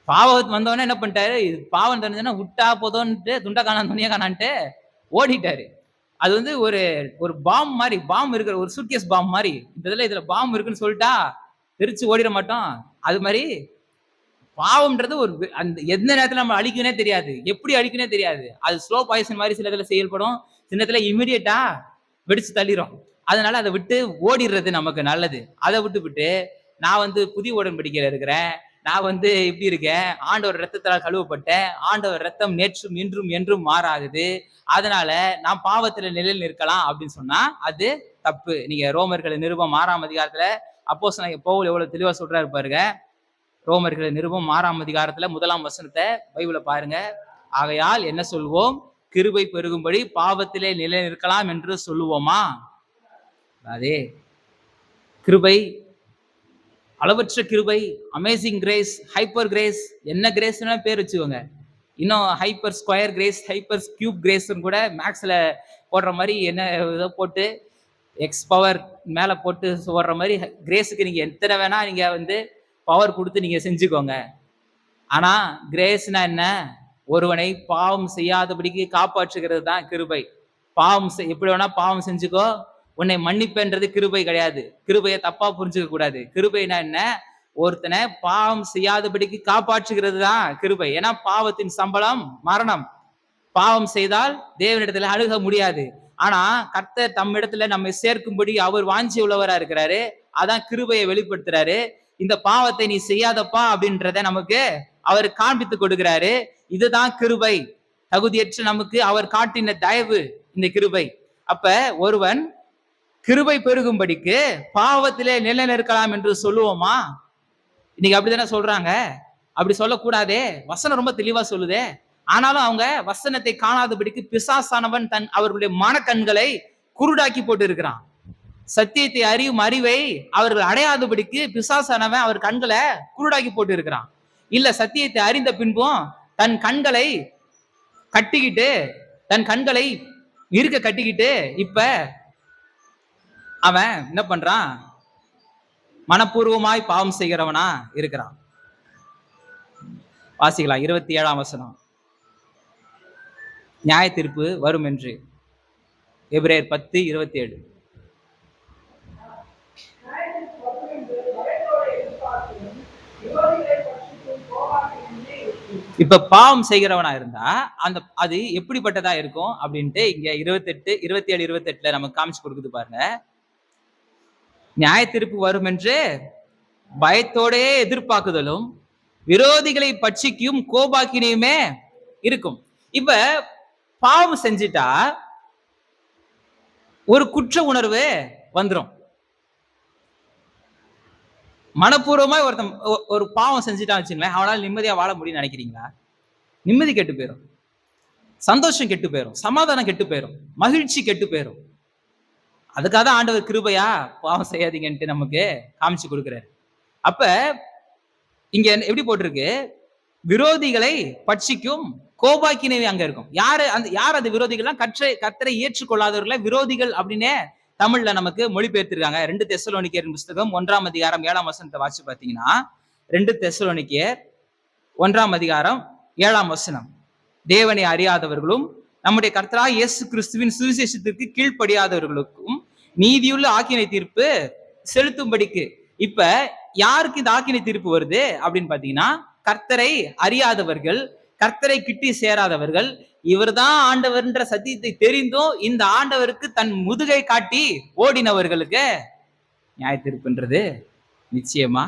பாவம் வந்தவொடனே என்ன பண்ணிட்டாரு? இது பாவம் தெரிஞ்சதுன்னா விட்டா போதோன்ட்டு துண்டா காணான் துணியா காணான்ட்டு ஓடிட்டாரு. அது ஒரு பாம் மாதிரி, பாம் இருக்கிற ஒரு சூட்கேஸ் பாம் மாதிரி. இதுல பாம் இருக்குன்னு சொல்லிட்டா தெரிச்சு ஓடிட மாட்டோம். அது மாதிரி பாவம்ன்றது அந்த எந்த நேரத்துல நம்ம அழிக்குனே தெரியாது, எப்படி அழிக்குனே தெரியாது. அது ஸ்லோ பாய்சன் மாதிரி சில இதுல செயல்படும், சின்னத்துல இமிடியேட்டா வெடிச்சு தள்ளிரும். அதனால அதை விட்டு ஓடிடுறது நமக்கு நல்லது. அதை விட்டு நான் புதிய உடன்படிக்கையில இருக்கிறேன், நான் இப்படி இருக்கேன், ஆண்டவர் ரத்தத்தால் கழுவப்பட்டேன், ஆண்டவர் ரத்தம் நேற்றும் இன்றும் என்றும் மாறாகுது, அதனால நான் பாவத்துல நிலையில் நிற்கலாம் அப்படின்னு சொன்னா அது தப்பு. நீங்க ரோமர்கள் நிருபம் 6ஆம் அதிகாரத்துல அப்போஸ்தலனாகிய பவுல் எவ்வளவு தெளிவா சொல்றாரு பாருங்க. ரோமர்கள் நிருபம் 6ஆம் அதிகாரத்துல 1ஆம் வசனத்தை பைபிள பாருங்க. ஆகையால் என்ன சொல்வோம்? கிருபை பெருகும்படி பாவத்திலே நிலை நிற்கலாம் என்று சொல்லுவோமா? அதே கிருபை, அளவற்ற கிருபை, அமேசிங் கிரேஸ், ஹைப்பர் கிரேஸ், என்ன கிரேஸ்னா பேர் வச்சுக்கோங்க. இன்னும் hyper square grace, hyper cube கிரேஸ்ன்னு கூட மேக்ஸ்ல போடுற மாதிரி என்ன ஏதோ போட்டு எக்ஸ் பவர் மேல போட்டு போடுற மாதிரி கிரேஸுக்கு நீங்க எத்தனை வேணா நீங்க பவர் கொடுத்து நீங்க செஞ்சுக்கோங்க. ஆனா கிரேஸ்னா என்ன? ஒருவனை பாவம் செய்யாதபடிக்கு காப்பாற்றுகிறது தான் கிருபை. எப்படி வேணா பாவம் செஞ்சுக்கோ, உன்னை மன்னிப்பேன்றது கிருபை கிடையாது. கிருபையை தப்பா புரிஞ்சுக்க கூடாது. கிருபைனா என்ன? ஒருத்தனை பாவம் செய்யாதபடிக்கு காப்பாற்றுகிறது தான் கிருபை. ஏன்னா பாவத்தின் சம்பளம் மரணம். பாவம் செய்தால் தேவனிடத்துல அணுக முடியாது. ஆனா கர்த்தர் தம்மிடத்துல நம்மை சேர்க்கும்படி அவர் வாஞ்சி உள்ளவரா இருக்கிறாரு. அதான் கிருபையை வெளிப்படுத்துறாரு. இந்த பாவத்தை நீ செய்யாதப்பா அப்படின்றத நமக்கு அவர் காண்பித்து கொடுக்கிறாரு. இதுதான் கிருபை. தகுதியற்ற நமக்கு அவர் காட்டின தயவு இந்த கிருபை. அப்ப ஒருவன் கிருபை பெருகும்படிக்கு பாவத்திலே நிலை நிற்கலாம் என்று சொல்லுவோமா? இன்னைக்கு அப்படித்தானே சொல்றாங்க. அப்படி சொல்லக்கூடாதே. வசனம் ரொம்ப தெளிவா சொல்லுதே. ஆனாலும் அவங்க வசனத்தை காணாதபடிக்கு பிசாசானவன் அவர்களுடைய மனக்கண்களை குருடாக்கி போட்டு இருக்கிறான். சத்தியத்தை அறியும் அறிவை அவர்கள் அடையாதபடிக்கு பிசாசானவன் அவர் கண்களை குருடாக்கி போட்டு இருக்கிறான். இல்ல சத்தியத்தை அறிந்த பின்பும் தன் கண்களை கட்டிக்கிட்டு, தன் கண்களை இருக்க கட்டிக்கிட்டு இப்ப அவன் என்ன பண்றான்? மனப்பூர்வமாய் பாவம் செய்கிறவனா இருக்கிறான். வாசிக்கலாம் 27ஆம் வசனம். நியாய தீர்ப்பு வரும் என்று. எபிரேயர் 10:27. இப்ப பாவம் செய்கிறவனா இருந்தா அது எப்படிப்பட்டதா இருக்கும் அப்படின்ட்டு இங்க 27, 28 நமக்கு காமிச்சு கொடுக்குது பாருங்க. நியாய தீர்ப்பு வரும் என்று பயத்தோடே எதிர்பார்க்குதலும் விரோதிகளை பட்சிக்கும் கோபாக்கினையுமே இருக்கும். இப்ப பாவம் செஞ்சிட்டா ஒரு குற்ற உணர்வு வந்துடும். மனப்பூர்வமா ஒருத்தன் ஒரு பாவம் செஞ்சுட்டான் வச்சுங்களேன், அவனால நிம்மதியா வாழ முடியும்னு நினைக்கிறீங்களா? நிம்மதி கெட்டு போயிடும், சந்தோஷம் கெட்டு போயிடும், சமாதானம் கெட்டு போயிடும், மகிழ்ச்சி கெட்டு போயிடும். அதுக்காக தான் ஆண்டவர் கிருபையா பாவம் செய்யாதீங்கன்ட்டு நமக்கு காமிச்சு கொடுக்கிறாரு. அப்ப இங்க எப்படி போட்டிருக்கு? விரோதிகளை பட்சிக்கும் கோபாக்கினவே அங்க இருக்கும். யார் அது விரோதிகள்லாம்? கர்த்தரை ஏற்றுக்கொள்ளாதவர்களை விரோதிகள் அப்படின்னே தமிழ்ல நமக்கு மொழிபெயர்த்திருக்காங்க. 2 தெசலோனிக்கேயர் புஸ்தகம் 1ஆம் அதிகாரம் 7ஆம் வசனத்தை வாசிச்சு பார்த்தீங்கன்னா, 2 தெசலோனிக்கேயர் 1ஆம் அதிகாரம் 7ஆம் வசனம். தேவனை அறியாதவர்களும் நம்முடைய கர்த்தராகிய இயேசு கிறிஸ்துவின் சுவிசேஷத்திற்கு கீழ்ப்படியாதவர்களுக்கும் நீதியுள்ள ஆக்கினை தீர்ப்பு செலுத்தும்படிக்கு. இப்ப யாருக்கு இந்த ஆக்கினை தீர்ப்பு வருது அப்படின்னு பாத்தீங்கன்னா, கர்த்தரை அறியாதவர்கள், கர்த்தரை கிட்டி சேராதவர்கள், இவர்தான் ஆண்டவர்ன்ற சத்தியத்தை தெரிந்தும் இந்த ஆண்டவருக்கு தன் முதுகை காட்டி ஓடினவர்களுக்கு நியாய தீர்ப்புன்றது நிச்சயமா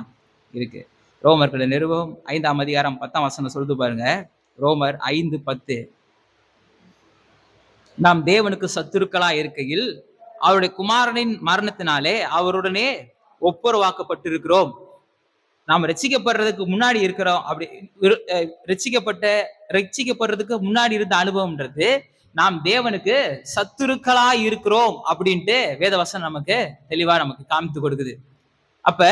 இருக்கு. ரோமர்கள் நிருபம் 5ஆம் அதிகாரம் 10ஆம் வசனம் சொல்லுது பாருங்க. ரோமர் 5:10. நாம் தேவனுக்கு சத்துருக்களா இருக்கையில் அவருடைய குமாரனின் மரணத்தினாலே அவருடனே ஒப்புரவாக்கப்பட்டிருக்கிறோம். நாம் ரட்சிக்கப்படுறதுக்கு முன்னாடி இருக்கிறோம். அப்படி ரட்சிக்கப்படுறதுக்கு முன்னாடி இருந்த அனுபவம்ன்றது நாம் தேவனுக்கு சத்துருக்களா இருக்கிறோம் அப்படின்ட்டு வேதவசனம் நமக்கு தெளிவா நமக்கு காமித்து கொடுக்குது. அப்ப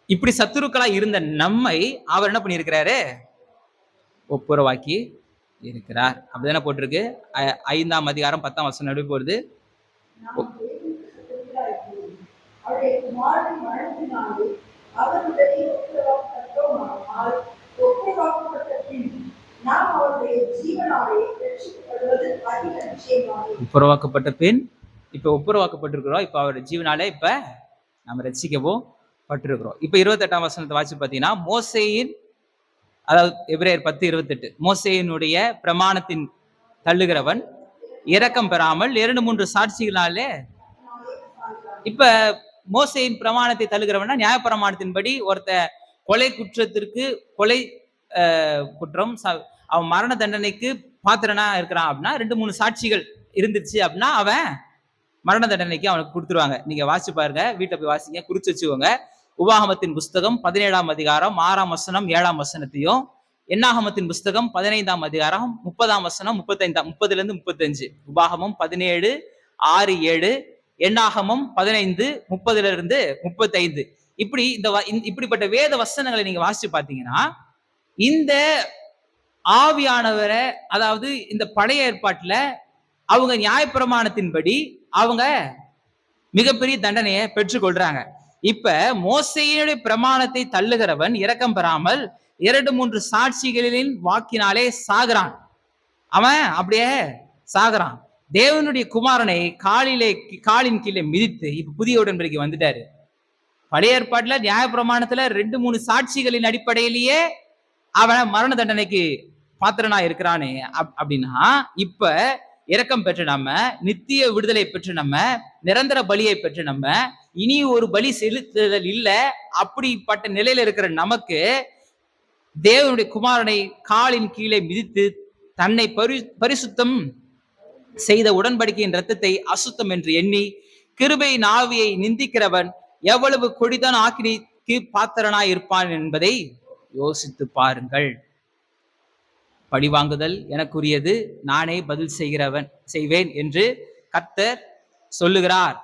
இப்படி சத்துருக்களா இருந்த நம்மை அவர் என்ன பண்ணியிருக்கிறாரு? ஒப்புரவாக்கி இருக்கிறார். அப்படிதானே போட்டிருக்கு. 5ஆம் அதிகாரம் 10ஆம் வசனம் நடுவே போறது. ஒப்புரவாக்கப்பட்ட பின் இப்ப ஒப்புரவாக்கப்பட்டிருக்கிறோம். இப்ப அவருடைய ஜீவனாலே இப்ப நம்ம ரட்சிக்கவும் பட்டிருக்கிறோம். இப்ப 28ஆம் வசனத்தை வாசிச்சு பார்த்தீங்கன்னா, மோசேயின், அதாவது எபிரேயர் 10:28, மோசேயினுடைய பிரமாணத்தின் தள்ளுகிறவன் இரக்கம் பெறாமல் 2-3 சாட்சிகளாலே. இப்ப மோசேயின் பிரமாணத்தை தள்ளுகிறவனா நியாயப்பிரமாணத்தின்படி ஒருத்த கொலை குற்றத்திற்கு கொலை குற்றம் அவன் மரண தண்டனைக்கு பாத்திரனா இருக்கிறான் அப்படின்னா 2-3 சாட்சிகள் இருந்துச்சு அப்படின்னா அவன் மரண தண்டனைக்கு அவனுக்கு கொடுத்துருவாங்க. நீங்க வாசிச்சு பாருங்க, வீட்டை போய் வாசிங்க, குறிச்சு வச்சுக்கோங்க. உபாகமத்தின் புஸ்தகம் 17ஆம் அதிகாரம் 6ஆம் வசனம் 7ஆம் வசனத்தையும், என்னாகமத்தின் புஸ்தகம் 15ஆம் அதிகாரம் 30ஆம் வசனம் 30ல இருந்து 35, உபாகமம் 17 6 7, என்னாகமம் 15 30ல இருந்து 35. இப்படி இப்படிப்பட்ட வேத வசனங்களை நீங்க வாசிச்சு பாத்தீங்கன்னா, இந்த ஆவியானவரை, அதாவது இந்த பழைய ஏற்பாட்டுல அவங்க நியாயப்பிரமாணத்தின்படி அவங்க மிகப்பெரிய தண்டனையை பெற்றுக்கொள்றாங்க. இப்ப மோசேயுடைய பிரமாணத்தை தள்ளுகிறவன் இரக்கம் பெறாமல் 2-3 சாட்சிகளின் வாக்கினாலே சாகுறான். அவன் அப்படியே சாகுறான். தேவனுடைய குமாரனை காலின் கீழே மிதித்து இப்ப புதிய உடன்படிக்கை வந்துட்டாரு. பழைய ஏற்பாட்டுல நியாயப்பிரமாணத்துல 2-3 சாட்சிகளின் அடிப்படையிலேயே அவன் மரண தண்டனைக்கு பாத்திரனா இருக்கிறானே அப்படின்னா, இப்ப இரக்கம் பெற்று நம்ம, நித்திய விடுதலை பெற்று நம்ம, நிரந்தர பலியை பெற்று நம்ம, இனி ஒரு பலி செலுத்துதல் இல்ல, அப்படிப்பட்ட நிலையில இருக்கிற நமக்கு தேவனுடைய குமாரனை காலின் கீழே மிதித்து தன்னை பரிசுத்தம் செய்த உடன்படிக்கையின் ரத்தத்தை அசுத்தம் என்று எண்ணி கிருபையின் ஆவியை நிந்திக்கிறவன் எவ்வளவு கொடிதான் ஆக்கினிக்கு பாத்திரனாய் இருப்பான் என்பதை யோசித்து பாருங்கள். பழிவாங்குதல் எனக்குரியது, நானே பதில் செய்வேன் என்று கர்த்தர் சொல்லுகிறார்.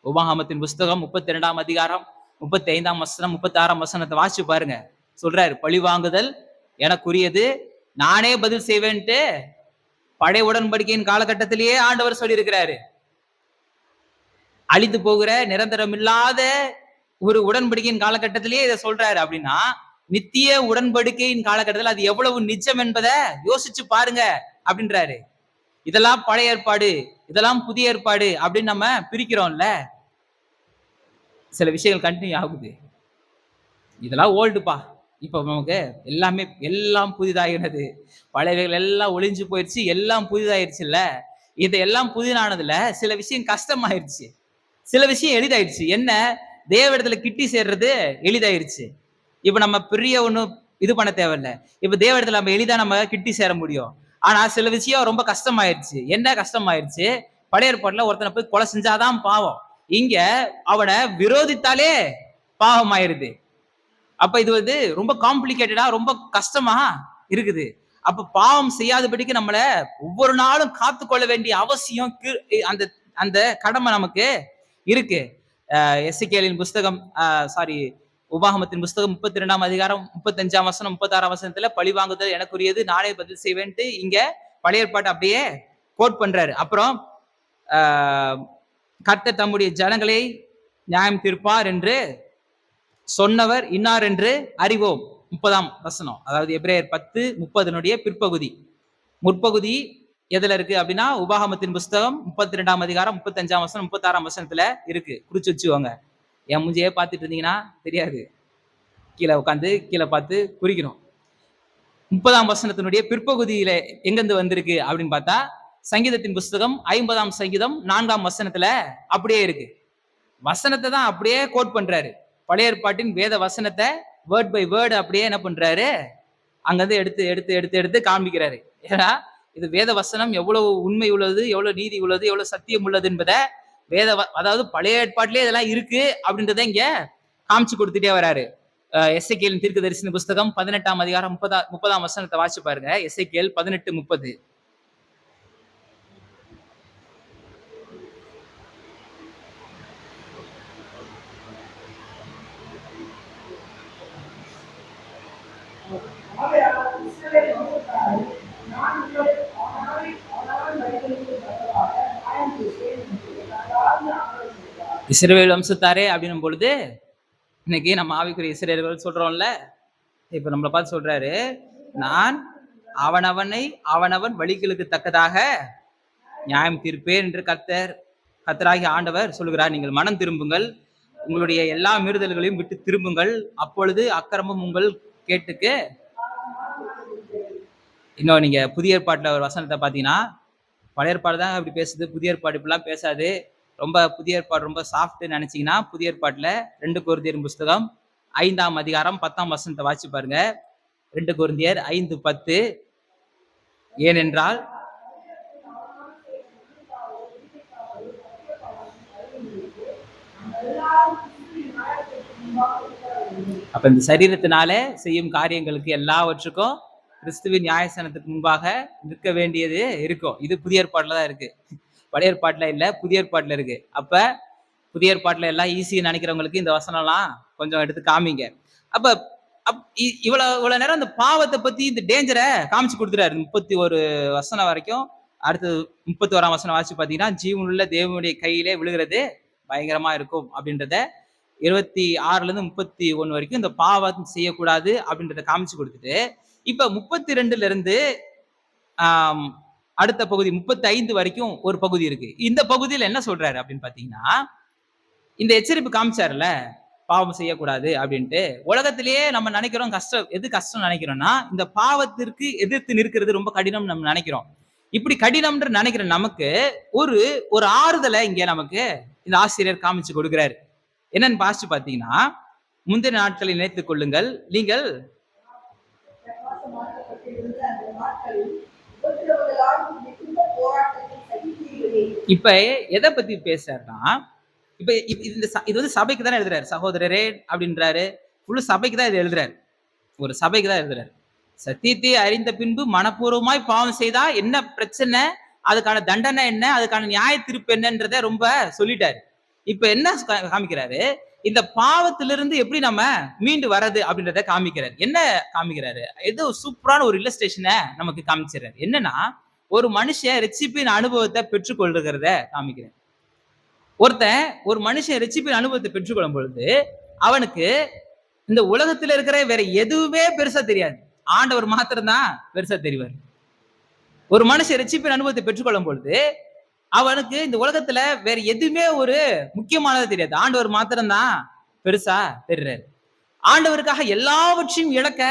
உபாகமத்தின் புஸ்தகம் 32ஆம் அதிகாரம் 35ஆம் வசனம் 36ஆம் வசனத்தை வாசிச்சு பாருங்க. சொல்றாரு, பழிவாங்குதல் எனக்குரியது, நானே பதில் செய்வேன்ட்டு பழைய உடன்படிக்கையின் காலகட்டத்திலேயே ஆண்டவர் சொல்லி இருக்கிறாரு. அழித்து போகிற நிரந்தரம் இல்லாத ஒரு உடன்படிக்கையின் காலகட்டத்திலேயே இதை சொல்றாரு அப்படின்னா, நித்திய உடன்படிக்கையின் காலகட்டத்தில் அது எவ்வளவு நிஜம் என்பதை யோசிச்சு பாருங்க அப்படின்றாரு. இதெல்லாம் பழைய ஏற்பாடு, இதெல்லாம் புதிய ஏற்பாடு அப்படின்னு நம்ம பிரிக்கிறோம்ல. சில விஷயங்கள் கண்டினியூ ஆகுது. இதெல்லாம் ஓல்டுப்பா, இப்ப நமக்கு எல்லாம் புதிதாகிறது, பழையவைகள் எல்லாம் ஒளிஞ்சு போயிடுச்சு, எல்லாம் புதிதாயிருச்சு இல்ல. இதெல்லாம் புதிதானதுல சில விஷயம் கஷ்டமாயிருச்சு, சில விஷயம் எளிதாயிடுச்சு. என்ன, தேவனிடத்துல கிட்டி சேர்றது எளிதாயிருச்சு. இப்ப நம்ம பெரிய ஒண்ணும் இது பண்ண தேவையில்ல. இப்ப தேவனிடத்துல நம்ம எளிதா நம்ம கிட்டி சேர முடியும். ஆனா சில விஷயம் ரொம்ப கஷ்டமாயிருச்சு. என்ன கஷ்டமாயிருச்சு? பழைய ஏற்பாட்டுல ஒருத்தனை போய் கொலை செஞ்சாதான் பாவம், இங்க அவனை விரோதித்தாலே பாவம் ஆயிருது. அப்ப இது ரொம்ப காம்ப்ளிகேட்டடா, ரொம்ப கஷ்டமா இருக்குது. அப்ப பாவம் செய்யாதபடிக்கு நம்மள ஒவ்வொரு நாளும் காத்துக்கொள்ள வேண்டிய அவசியம், அந்த அந்த கடமை நமக்கு இருக்கு. எசேக்கியேலின் புஸ்தகம் உபாகமத்தின் புஸ்தகம் 32ஆம் அதிகாரம் 35ஆம் வசனம் 36ஆம் வசனத்துல பழிவாங்குதல் எனக்குரியது, நானே பதில் செய்வேன்ட்டு இங்க பழைய ஏற்பாட்டை அப்படியே கோட் பண்றாரு. அப்புறம் கர்த்தர் தம்முடைய ஜனங்களை நியாயம் தீர்ப்பார் என்று சொன்னவர் இன்னார் என்று அறிவோம். 30ஆம் வசனம், அதாவது எபிரேயர் 10:30 பிற்பகுதி. முற்பகுதி எதுல இருக்கு அப்படின்னா, உபாகமத்தின் புஸ்தகம் 32ஆம் அதிகாரம் 35ஆம் வசனம் 36ஆம் வசனத்துல இருக்கு. குறிச்சு வச்சுக்கோங்க. என் மூஞ்சியே பார்த்துட்டு இருந்தீங்கன்னா தெரியாது, கீழே உட்காந்து கீழே பார்த்து குறிக்கணும். 30ஆம் வசனத்தினுடைய பிற்பகுதியில எங்கிருந்து வந்திருக்கு அப்படின்னு பார்த்தா, சங்கீதத்தின் புஸ்தகம் 50ஆம் சங்கீதம் 4ஆம் வசனத்துல அப்படியே இருக்கு. வசனத்தை தான் அப்படியே கோட் பண்றாரு. பழைய ஏற்பாட்டின் வேத வசனத்தை வேர்ட் பை வேர்டு அப்படியே என்ன பண்றாரு, அங்கிருந்து எடுத்து எடுத்து எடுத்து எடுத்து காண்பிக்கிறாரு. ஏன்னா இது வேத வசனம் எவ்வளவு உண்மை உள்ளது, எவ்வளவு நீதி உள்ளது, எவ்வளவு சத்தியம் உள்ளது என்பதை அதாவது பழைய ஏற்பாட்டிலே இதெல்லாம் இருக்கு அப்படின்றத இங்க காமிச்சு கொடுத்துட்டே வராரு. எசேக்கியேலின் தீர்க்கதரிசன புஸ்தகம் 18ஆம் அதிகாரம் 30ஆம் வசனத்தை வாசிச்சு பாருங்க. எசேக்கியேல் 18:30. இஸ்ரவேல் வம்சத்தாரே அப்படின்னும் பொழுது இன்னைக்கு நம்ம ஆவிக்குரிய இஸ்ரவேலர்கள் சொல்றோம்ல, இப்ப நம்மளை பார்த்து சொல்றாரு, நான் அவனவன் வழிகளுக்கு தக்கதாக நியாயம் தீர்ப்பேன் என்று கர்த்தராகிய ஆண்டவர் சொல்லுகிறார். நீங்கள் மனம் திரும்புங்கள், உங்களுடைய எல்லா மீறுதல்களையும் விட்டு திரும்புங்கள், அப்பொழுது அக்கிரமம் உங்கள் கேட்டுக்கு. இன்னும் நீங்க புதிய ஏற்பாட்டுல ஒரு வசனத்தை பாத்தீங்கன்னா, பழைய ஏற்பாடு தான் அப்படி பேசுது, புதிய ஏற்பாடு இப்படிலாம் பேசாது. ரொம்ப புதிய ஏற்பாடு ரொம்ப சாஃப்ட்னு நினைச்சீங்கன்னா, புதிய ஏற்பாட்டுல 2 கொரிந்தியர் புஸ்தகம் 5ஆம் அதிகாரம் 10ஆம் வசனத்தை வாசிச்சு பாருங்க. 2 கொரிந்தியர் 5:10. ஏனென்றால் அப்ப இந்த சரீரத்தினால செய்யும் காரியங்களுக்கு எல்லாவற்றுக்கும் கிறிஸ்துவின் நியாயஸ்தானத்துக்கு முன்பாக நிற்க வேண்டியது இருக்கும். இது புதிய ஏற்பாட்டுல தான் இருக்கு. பழைய ஏற்பாட்டுல இல்ல, புதிய ஏற்பாட்டுல இருக்கு. அப்ப புதிய ஏற்பாட்டுல எல்லாம் ஈஸின்னு நினைக்கிறவங்களுக்கு இந்த வசனம்லாம் கொஞ்சம் எடுத்து காமிங்க. அப்ப இவ்வளவு நேரம் இந்த பாவத்தை பத்தி இந்த டேஞ்சரை காமிச்சு கொடுத்துறாரு. 31 வசனம் வரைக்கும். அடுத்து 31ஆம் வசனம் வாசிச்சு பாத்தீங்கன்னா, ஜீவனுள்ள தேவனுடைய கையிலே விழுகிறது பயங்கரமா இருக்கும் அப்படின்றத 26ல இருந்து 31 வரைக்கும் இந்த பாவம் செய்யக்கூடாது அப்படின்றத காமிச்சு கொடுத்துட்டு, இப்ப 32ல இருந்து அடுத்த பகுதி 35 வரைக்கும் ஒரு பகுதி இருக்கு. இந்த பகுதியில என்ன சொல்றாரு அப்படின்னு பாத்தீங்கன்னா, இந்த எச்சரிப்பு காமிச்சாருல பாவம் செய்யக்கூடாது அப்படின்ட்டு, உலகத்திலேயே நம்ம நினைக்கிறோம் கஷ்டம். எது கஷ்டம் நினைக்கிறோம்னா, இந்த பாவத்திற்கு எதிர்த்து நிற்கிறது ரொம்ப கடினம் நம்ம நினைக்கிறோம். இப்படி கடினம்ன்ற நினைக்கிற நமக்கு ஒரு ஒரு ஆறுதலை இங்க நமக்கு இந்த ஆசிரியர் காமிச்சு கொடுக்கிறாரு. என்னன்னு பாசிச்சு பாத்தீங்கன்னா, முந்தின நாட்களை நினைத்துக் கொள்ளுங்கள், நீங்கள் இப்ப எதை பத்தி பேசுறாருன்னா, இப்ப இது வந்து சபைக்கு தானே எழுதுறாரு. சகோதரரே அப்படின்றாரு. ஃபுல்லு சபைக்கு தான் இது எழுதுறாரு. ஒரு சபைக்கு தான் எழுதுறாரு. சத்தியத்தை அறிந்த பின்பு மனப்பூர்வமாய் பாவம் செய்தா என்ன பிரச்சனை, அதுக்கான தண்டனை என்ன, அதுக்கான நியாய தீர்ப்பு என்னன்றத ரொம்ப சொல்லிட்டாரு. இப்ப என்ன காமிக்கிறாரு, இந்த பாவத்திலிருந்து எப்படி நம்ம மீண்டு வர்றது அப்படின்றத காமிக்கிறாரு. என்ன காமிக்கிறாரு, ஏதோ சூப்பரான ஒரு இல்லஸ்ட்ரேஷனை நமக்கு காமிக்கிறாரு. என்னன்னா, ஒரு மனுஷன் ரட்சிப்பின் அனுபவத்தை பெற்றுக்கொள்ளுகிறத காமிக்கிறார். ஒரு மனுஷன் ரட்சிப்பின் அனுபவத்தை பெற்றுக்கொள்ளும் பொழுது அவனுக்கு இந்த உலகத்துல இருக்கிற வேற எதுவுமே பெருசா தெரியாது. ஆண்டவர் மாத்திரம்தான் பெருசா தெரிவார். ஒரு மனுஷன் ரட்சிப்பின் அனுபவத்தை பெற்றுக்கொள்ளும் பொழுது அவனுக்கு இந்த உலகத்துல வேற எதுவுமே ஒரு முக்கியமானது தெரியாது. ஆண்டவர் மாத்திரம்தான் பெருசா தெரிறாரு. ஆண்டவருக்காக எல்லாவற்றையும் இழக்க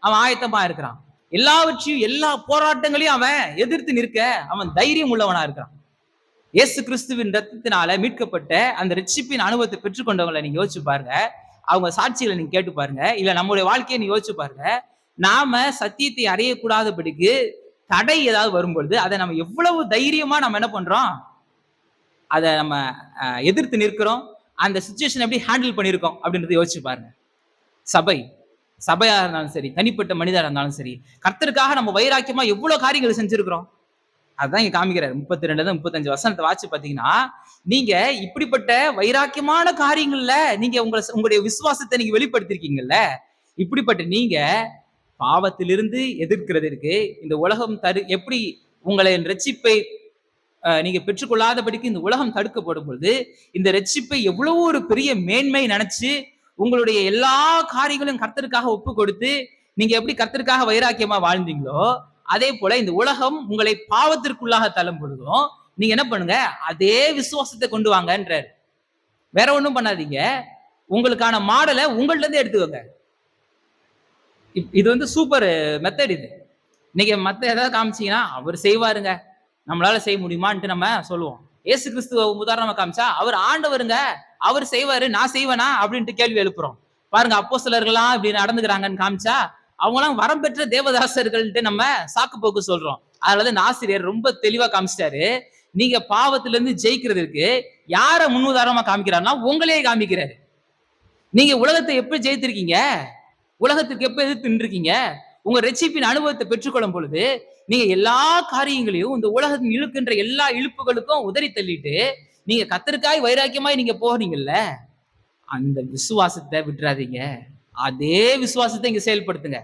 அவன் ஆயத்தமா இருக்கிறான். எல்லாவற்றையும் எல்லா போராட்டங்களையும் அவன் எதிர்த்து நிற்க அவன் தைரியம் உள்ளவனா இருக்கிறான். இயேசு கிறிஸ்துவின் ரத்தத்தினால மீட்கப்பட்ட அந்த ரட்சிப்பின் அனுபவத்தை பெற்றுக்கொண்டவங்களை நீங்க யோசிச்சு பாருங்க. அவங்க சாட்சிகளை நீங்க கேட்டு பாருங்க. இல்ல நம்முடைய வாழ்க்கையை நீங்க யோசிச்சு பாருங்க. நாம சத்தியத்தை அறியக்கூடாதபடிக்கு தடை ஏதாவது வரும்பொழுது அதை நம்ம எவ்வளவு தைரியமா நம்ம என்ன பண்றோம், அதை நம்ம எதிர்த்து நிற்கிறோம். அந்த சுச்சுவேஷன் எப்படி ஹேண்டில் பண்ணியிருக்கோம் அப்படின்றத யோசிச்சு பாருங்க. சபையா இருந்தாலும் சரி, தனிப்பட்ட மனிதரா இருந்தாலும் சரி, கர்த்தருக்காக நம்ம வைராக்கியமா எவ்வளவு காரியங்கள் செஞ்சிருக்கிறோம். அதுதான் இங்க காமிக்கிறாரு. 32 35 வசனத்தை வாசிச்சு பாத்தீங்கன்னா, நீங்க இப்படிப்பட்ட வைராக்கியமான காரியங்கள்ல நீங்க உங்களுடைய விசுவாசத்தை நீங்க வெளிப்படுத்திருக்கீங்கல்ல, இப்படிப்பட்ட நீங்க பாவத்திலிருந்து எதிர்க்கிறதற்கு இந்த உலகம் எப்படி உங்களை ரட்சிப்பை நீங்க பெற்றுக்கொள்ளாதபடிக்கு இந்த உலகம் தடுக்கப்படும் பொழுது இந்த ரட்சிப்பை எவ்வளவு ஒரு பெரிய மேன்மை நினைச்சு உங்களுடைய எல்லா காரியங்களும் கர்த்தருக்காக ஒப்பு கொடுத்து நீங்க எப்படி கர்த்தருக்காக வைராக்கியமா வாழ்ந்தீங்களோ, அதே போல இந்த உலகம் உங்களை பாவத்திற்குள்ளாக தள்ளும் பொழுதும் நீங்க என்ன பண்ணுங்க, அதே விசுவாசத்தை கொண்டு வாங்கன்றாரு. வேற ஒண்ணும் பண்ணாதீங்க. உங்களுக்கான மாடலை உங்கள்ட்ட இருந்து எடுத்துக்கோங்க. இது வந்து சூப்பர் மெத்தட். இது நீங்க மத்த ஏதாவது காமிச்சீங்கன்னா அவர் செய்வாருங்க, நம்மளால செய்ய முடியுமான்ட்டு நம்ம சொல்லுவோம். ஏசு கிறிஸ்துவ உதாரணமா காமிச்சா அவர் ஆண்டவருங்க, அவர் செய்வாரு, நான் செய்வேனா அப்படின்ட்டு கேள்வி எழுப்புறோம். பாருங்க அப்போஸ்தலர்கள்லாம் இப்படி நடந்துக்கிறாங்கன்னு காமிச்சா அவங்களாம் வரம் பெற்ற தேவதாசர்கள்ட்டு நம்ம சாக்கு போக்கு சொல்றோம். அதனால இந்த ஆசிரியர் ரொம்ப தெளிவா காமிச்சிட்டாரு. நீங்க பாவத்துல இருந்து ஜெயிக்கிறதுக்கு யார முன்னுதாரணமா காமிக்கிறாருன்னா உங்களையே காமிக்கிறாரு. நீங்க உலகத்தை எப்படி ஜெயித்திருக்கீங்க, உலகத்துக்கு எப்ப எதிர்த்து நின்றுருக்கீங்க, உங்க ரட்சிப்பின் அனுபவத்தை பெற்றுக்கொள்ளும் பொழுது நீங்க எல்லா காரியங்களையும் இந்த உலகத்தின் இழுக்கின்ற எல்லா இழுப்புகளுக்கும் உதறி தள்ளிட்டு நீங்க கர்த்தருக்காய் வைராக்கியமாய் நீங்க போறீங்கல்ல, அந்த விசுவாசத்தை விட்டுறாதீங்க. அதே விசுவாசத்தை இங்க செயல்படுத்துங்க.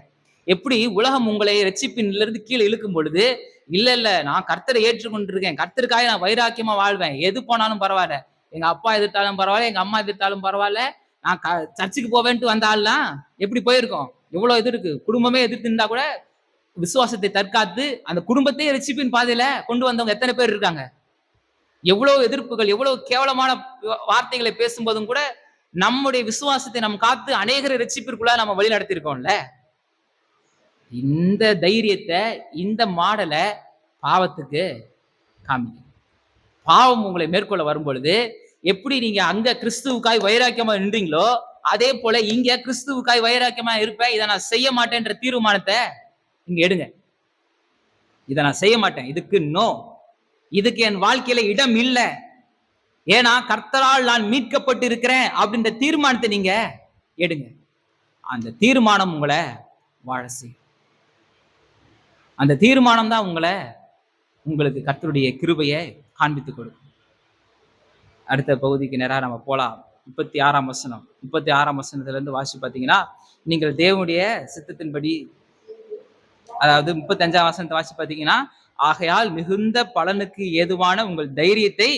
எப்படி உலகம் உங்களை ரட்சிப்பின்ல இருந்து கீழே இழுக்கும் பொழுது, இல்ல நான் கர்த்தரை ஏற்றுக்கொண்டிருக்கேன், கர்த்தருக்காக நான் வைராக்கியமா வாழ்வேன், எது போனாலும் பரவாயில்ல, எங்க அப்பா எதிர்த்தாலும் பரவாயில்ல, எங்க அம்மா எதிர்த்தாலும் பரவாயில்ல, நான் சர்ச்சுக்கு போவேன்ட்டு வந்தாலாம் எப்படி போயிருக்கோம். எவ்வளவு இது இருக்கு. குடும்பமே எதிர்த்து இருந்தா கூட விசுவாசத்தை தற்காத்து அந்த குடும்பத்தையே ரட்சிப்பின் பாதையில கொண்டு வந்தவங்க எத்தனை பேர் இருக்காங்க. எவ்வளவு எதிர்ப்புகள், எவ்வளவு கேவலமான வார்த்தைகளை பேசும்போதும் கூட நம்முடைய விசுவாசத்தை நம்ம காத்து அநேகரை ரட்சிப்பிற்குள்ள நம்ம வழி நடத்திருக்கோம்ல. இந்த தைரியத்தை, இந்த மாடலை பாவத்துக்கு காமிங்க. பாவம் உங்களை மேற்கொள்ள வரும் பொழுது எப்படி நீங்க அங்க கிறிஸ்துவுக்காய் வைராக்கியமா நின்றீங்களோ அதே போல இங்க கிறிஸ்துவுக்காய் வைராக்கியமா இருப்பேன், இதை நான் செய்ய மாட்டேன்ற தீர்மானத்தை இங்க எடுங்க. இதை நான் செய்ய மாட்டேன், இதுக்கு நோ, இதுக்கு என் வாழ்க்கையில இடம் இல்லை, ஏன்னா கர்த்தரால் நான் மீட்கப்பட்டு இருக்கிறேன் அப்படின்ற தீர்மானத்தை நீங்க எடுங்க. அந்த தீர்மானம் உங்களை வாழ செய்யும். அந்த தீர்மானம் தான் உங்களுக்கு கர்த்தருடைய கிருபையை காண்பித்துக் கொடுக்கும். அடுத்த பகுதிக்கு நேரா நம்ம போலாம். 36ஆம் வசனம். 36ஆம் வசனத்துல இருந்து வாசி பார்த்தீங்கன்னா, நீங்கள் தேவனுடைய சித்தத்தின்படி, அதாவது 35ஆம் வசனத்தை வாசி பார்த்தீங்கன்னா, ஆகையால் மிகுந்த பலனுக்கு ஏதுவான உங்கள் தைரியத்தை,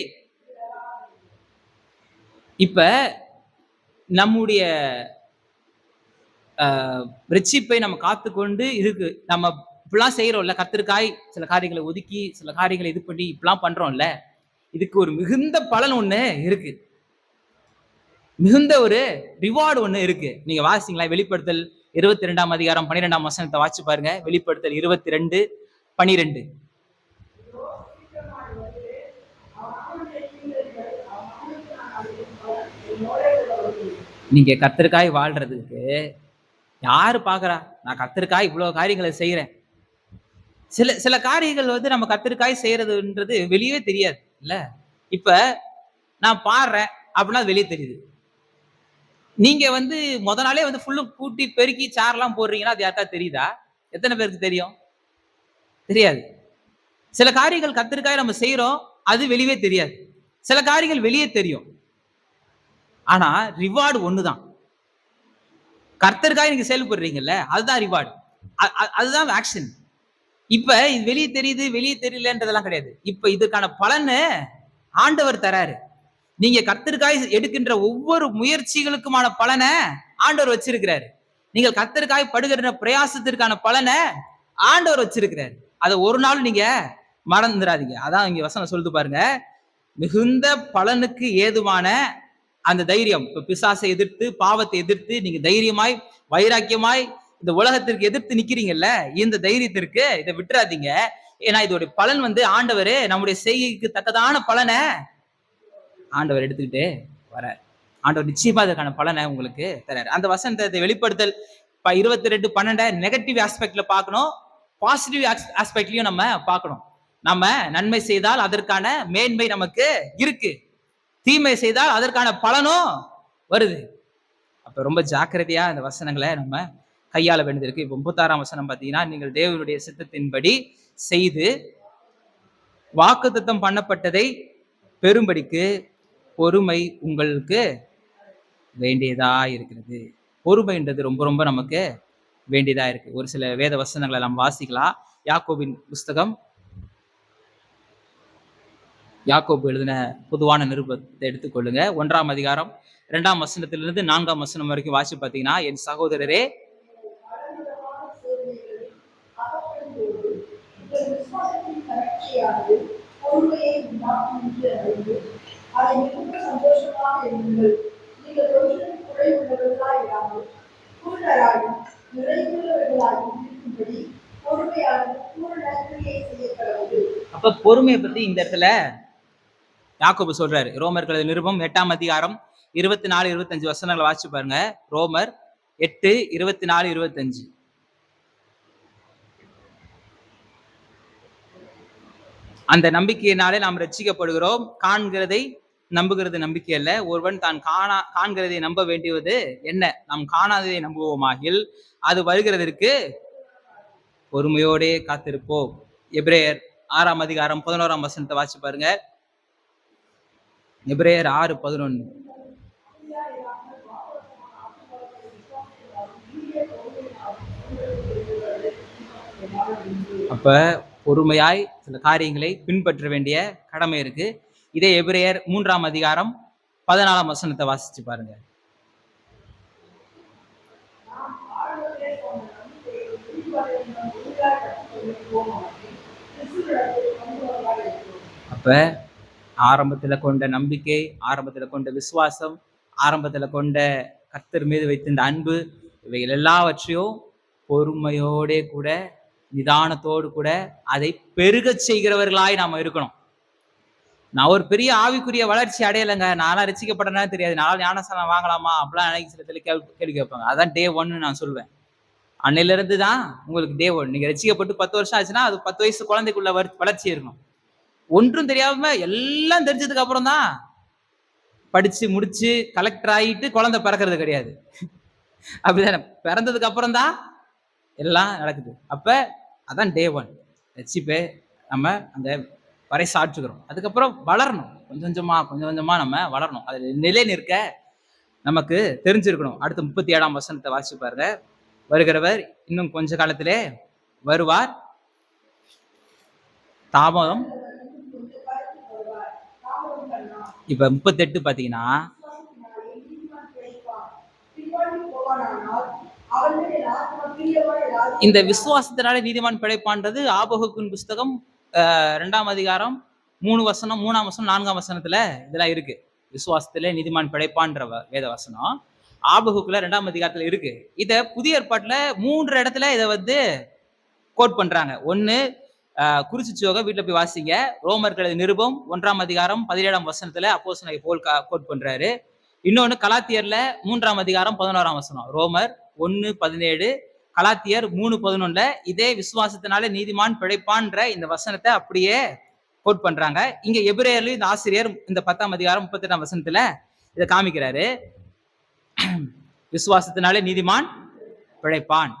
இப்ப நம்முடைய ரட்சிப்பை நம்ம காத்துக்கொண்டு இதுக்கு நம்ம இப்படிலாம் செய்யறோம்ல, கர்த்தருக்காய் சில காரியங்களை ஒதுக்கி சில காரியங்களை இது பண்ணி இப்படிலாம் பண்றோம்ல, இதுக்கு ஒரு மிகுந்த பலன் ஒண்ணு இருக்கு, மிகுந்த ஒரு ரிவார்டு ஒண்ணு இருக்கு. நீங்க வாசிங்களா? வெளிப்படுத்தல் 22ஆம் அதிகாரம் 12ஆம் வசனத்தை வாசி பாருங்க. வெளிப்படுத்தல் 22:12. நீங்க கர்த்தருக்காய் வாழ்றதுக்கு யாரு பாக்குறா? நான் கர்த்தருக்காய் இவ்வளவு காரியங்களை செய்யறேன். சில காரியங்கள் வந்து நம்ம கர்த்தருக்காய் செய்யறதுன்றது வெளியே தெரியாது இல்ல. இப்ப நான் பாடுறேன் அப்படின்னா வெளியே தெரியுது. நீங்க வந்து முத நாளே வந்து ஃபுல்லும் கூட்டி பெருக்கி சேர்லாம் போடுறீங்கன்னா அது யாருக்கா தெரியுதா? எத்தனை பேருக்கு தெரியும்? தெரியாது. சில காரியங்கள் கர்த்தருக்காய் நம்ம செய்யறோம், அது வெளியே தெரியாது. சில காரியங்கள் வெளியே தெரியும், ஆனா ரிவார்டு ஒண்ணுதான். கர்த்தருக்காக நீங்க செயல்படுறீங்கல்ல, அதுதான் ரிவார்டு, அதுதான் ஆக்ஷன். இப்ப இது வெளியே தெரியுது வெளியே தெரியலன்றதெல்லாம் கிடையாது. இப்ப இதுக்கான பலனை ஆண்டவர் தராரு. நீங்க கர்த்தருக்காய் எடுக்கின்ற ஒவ்வொரு முயற்சிகளுக்குமான பலனை ஆண்டவர் வச்சிருக்கிறாரு. நீங்கள் கர்த்தருக்காய் படுகிற பிரயாசத்திற்கான பலனை ஆண்டவர் வச்சிருக்கிறாரு. அதை ஒரு நாள் நீங்க மறந்துடாதீங்க. அதான் இங்க வசனம் சொல்லுது பாருங்க, மிகுந்த பலனுக்கு ஏதுவான அந்த தைரியம். இப்ப பிசாசை எதிர்த்து பாவத்தை எதிர்த்து நீங்க தைரியமாய் வைராக்கியமாய் இந்த உலகத்திற்கு எதிர்த்து நிக்கிறீங்கல்ல, இந்த தைரியத்திற்கு இதை விட்டுறாதீங்க. ஏன்னா இதோட பலன் வந்து ஆண்டவர் நம்முடைய செய்கைக்கு தக்கதான பலனை ஆண்டவர் எடுத்துக்கிட்டே வர. ஆண்டவர் நிச்சயமா அதுக்கான பலனை உங்களுக்கு தராரு. அந்த வசனத்தை வெளிப்படுத்தல் 22:12 நெகட்டிவ் ஆஸ்பெக்ட்ல பார்க்கணும், பாசிட்டிவ் ஆஸ்பெக்ட்லயும் நம்ம பார்க்கணும். நம்ம நன்மை செய்தால் அதற்கான மேன்மை நமக்கு இருக்கு, தீமை செய்தால் அதற்கான பலனும் வருது. அப்ப ரொம்ப ஜாக்கிரதையா இந்த வசனங்களை நம்ம கையாள வேண்டியது. இப்ப 36ஆம் வசனம் பாத்தீங்கன்னா, நீங்கள் தேவனுடைய சித்தத்தின்படி செய்து வாக்குத்தத்தம் பண்ணப்பட்டதை பெரும்படிக்கு பொறுமை உங்களுக்கு வேண்டியதா இருக்கிறது. பொறுமைன்றது ரொம்ப ரொம்ப நமக்கு வேண்டியதா இருக்கு. ஒரு சில வேத வசனங்களை நாம் வாசிக்கலாம். யாக்கோபின் புஸ்தகம், யாக்கோபு எழுதின பொதுவான நிருபத்தை எடுத்துக்கொள்ளுங்க. 1ஆம் அதிகாரம் 2ஆம் வசனத்திலிருந்து 4ஆம் வசனம் வரைக்கும் வாசி பார்த்தீங்கன்னா, என் சகோதரரே, அப்ப பொறுமையை பத்தி இந்த இடத்துல யாக்கோபு சொல்றாரு. ரோமர்கள் நிருபம் 8ஆம் அதிகாரம் 24, 25 வசனங்களை வாசிச்சு பாருங்க. ரோமர் 8, 24, 25. அந்த நம்பிக்கையினாலே நாம் ரட்சிக்கப்படுகிறோம். காண்கிறதை நம்புகிறது நம்பிக்கை அல்ல, ஒருவன் தான் காண்கிறதை நம்ப வேண்டியது என்ன? நாம் காணாததை நம்புவோமாகில் அது வருகிறதற்கு பொறுமையோடே காத்திருப்போம். எபிரேயர் 6ஆம் அதிகாரம் 11ஆம் வசனத்தை வாசி பாருங்க. எபிரேயர் 6:11. அப்ப பொறுமையாய் சில காரியங்களை பின்பற்ற வேண்டிய கடமை இருக்கு. இதே எபிரேயர் 3ஆம் அதிகாரம் 14ஆம் வசனத்தை வாசிச்சு பாருங்க. அப்ப ஆரம்பத்துல கொண்ட நம்பிக்கை, ஆரம்பத்துல கொண்ட விசுவாசம், ஆரம்பத்துல கொண்ட கர்த்தர் மீது வைத்திருந்த அன்பு, இவைகள் எல்லாவற்றையும் பொறுமையோட கூட நிதானத்தோடு கூட அதை பெருக செய்கிறவர்களாய் நாம இருக்கணும். நான் ஒரு பெரிய ஆவிக்குரிய வளர்ச்சி அடையலைங்க. நான்லாம் ரட்சிக்கப்பட்டேனா தெரியாது. நான்லாம் ஞானஸ்நானம் வாங்கலாமா? அப்படிலாம் எனக்கு சில பேர் கேள்வி கேட்பாங்க. அதான் டே 1ன்னு நான் சொல்லுவேன். அன்னையிலிருந்து தான் உங்களுக்கு டே 1. நீங்க ரட்சிக்கப்பட்டு 10 வருஷம் ஆச்சுன்னா, அது 10 வயசு குழந்தைக்குள்ள வளர்ச்சி இருக்கும். ஒன்றும் தெரியாம எல்லாம் தெரிஞ்சதுக்கு அப்புறம் தான் படிச்சு முடிச்சு கலெக்டர் ஆயிட்டு குழந்தை பிறக்கிறது கிடையாது. அப்படிதானே? பிறந்ததுக்கு அப்புறம் தான் எல்லாம் நடக்குது. அப்ப அதான் டே 1. ரட்சிப்பை நம்ம அந்த பறைசாற்றுகிறோம். அதுக்கப்புறம் வளரணும். கொஞ்சம் கொஞ்சமா நம்ம வளரணும். அதுல நிலை நிற்க நமக்கு தெரிஞ்சிருக்கணும். அடுத்து 37ஆம் வசனத்தை வாசிச்சு பாருங்க. வருகிறவர் இன்னும் கொஞ்ச காலத்திலே வருவார். தாமதம். இப்ப 38 பாத்தீங்கன்னா, இந்த விசுவாசத்தினாலே நீதிமான் பிழைப்பான்றது ஆபகுக்கின் புஸ்தகம் 2ஆம் அதிகாரம் 3 வசனம் 3ஆம் வசனம் 4ஆம் வசனத்துல இதெல்லாம் இருக்கு. விசுவாசத்திலே நீதிமான் பிழைப்பான்ற வேத வசனம் ஆபகுக்குல 2ஆம் அதிகாரத்துல இருக்கு. இத புதிய ஏற்பாட்டுல 3 இடத்துல இத வந்து கோட் பண்றாங்க. ஒன்னு குறிச்சிச்சோக வீட்டுல போய் வாசிங்க. ரோமர்கள் நிருபம் 1ஆம் அதிகாரம் 17ஆம் வசனத்துல அப்போஸ்தலனாகிய பவுல் கோட் பண்றாரு. இன்னொன்னு கலாத்தியர்ல 3ஆம் அதிகாரம் 11ஆம் வசனம். ரோமர் 1:17, கலாத்தியர் 3:11 இதே விசுவாசத்தினால நீதிமான் பிழைப்பான்ற இந்த வசனத்தை அப்படியே கோட் பண்றாங்க. இங்க எபிரேயர்ல இந்த ஆசிரியர் இந்த 10ஆம் அதிகாரம் 38ஆம் வசனத்துல இதை காமிக்கிறாரு. விசுவாசத்தினாலே நீதிமான் பிழைப்பான்.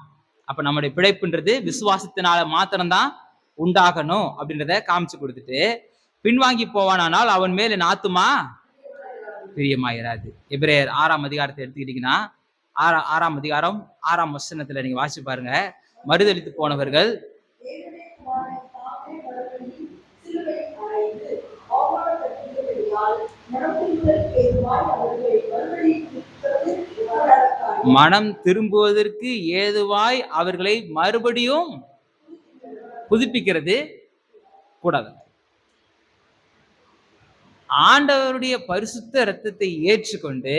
அப்ப நம்முடைய பிழைப்புன்றது விசுவாசத்தினால மாத்திரம்தான் உண்டாகணும் அப்படின்றத காமிச்சு கொடுத்துட்டு, பின்வாங்கி போவானால் அவன் மேல் என் ஆத்துமா பிரியமாயிராது. எபிரேயர் 6ஆம் அதிகாரத்தை எடுத்துக்கிட்டீங்கன்னா 6ஆம் அதிகாரம் 6ஆம் வசனத்துல நீங்க வாசிச்சு பாருங்க. மறுதலித்து போனவர்கள் மனம் திரும்புவதற்கு ஏதுவாய் அவர்களை மறுபடியும் புதுப்பிக்கிறது கூடாது. ஆண்டவருடைய பரிசுத்த இரத்தத்தை ஏற்றுக்கொண்டு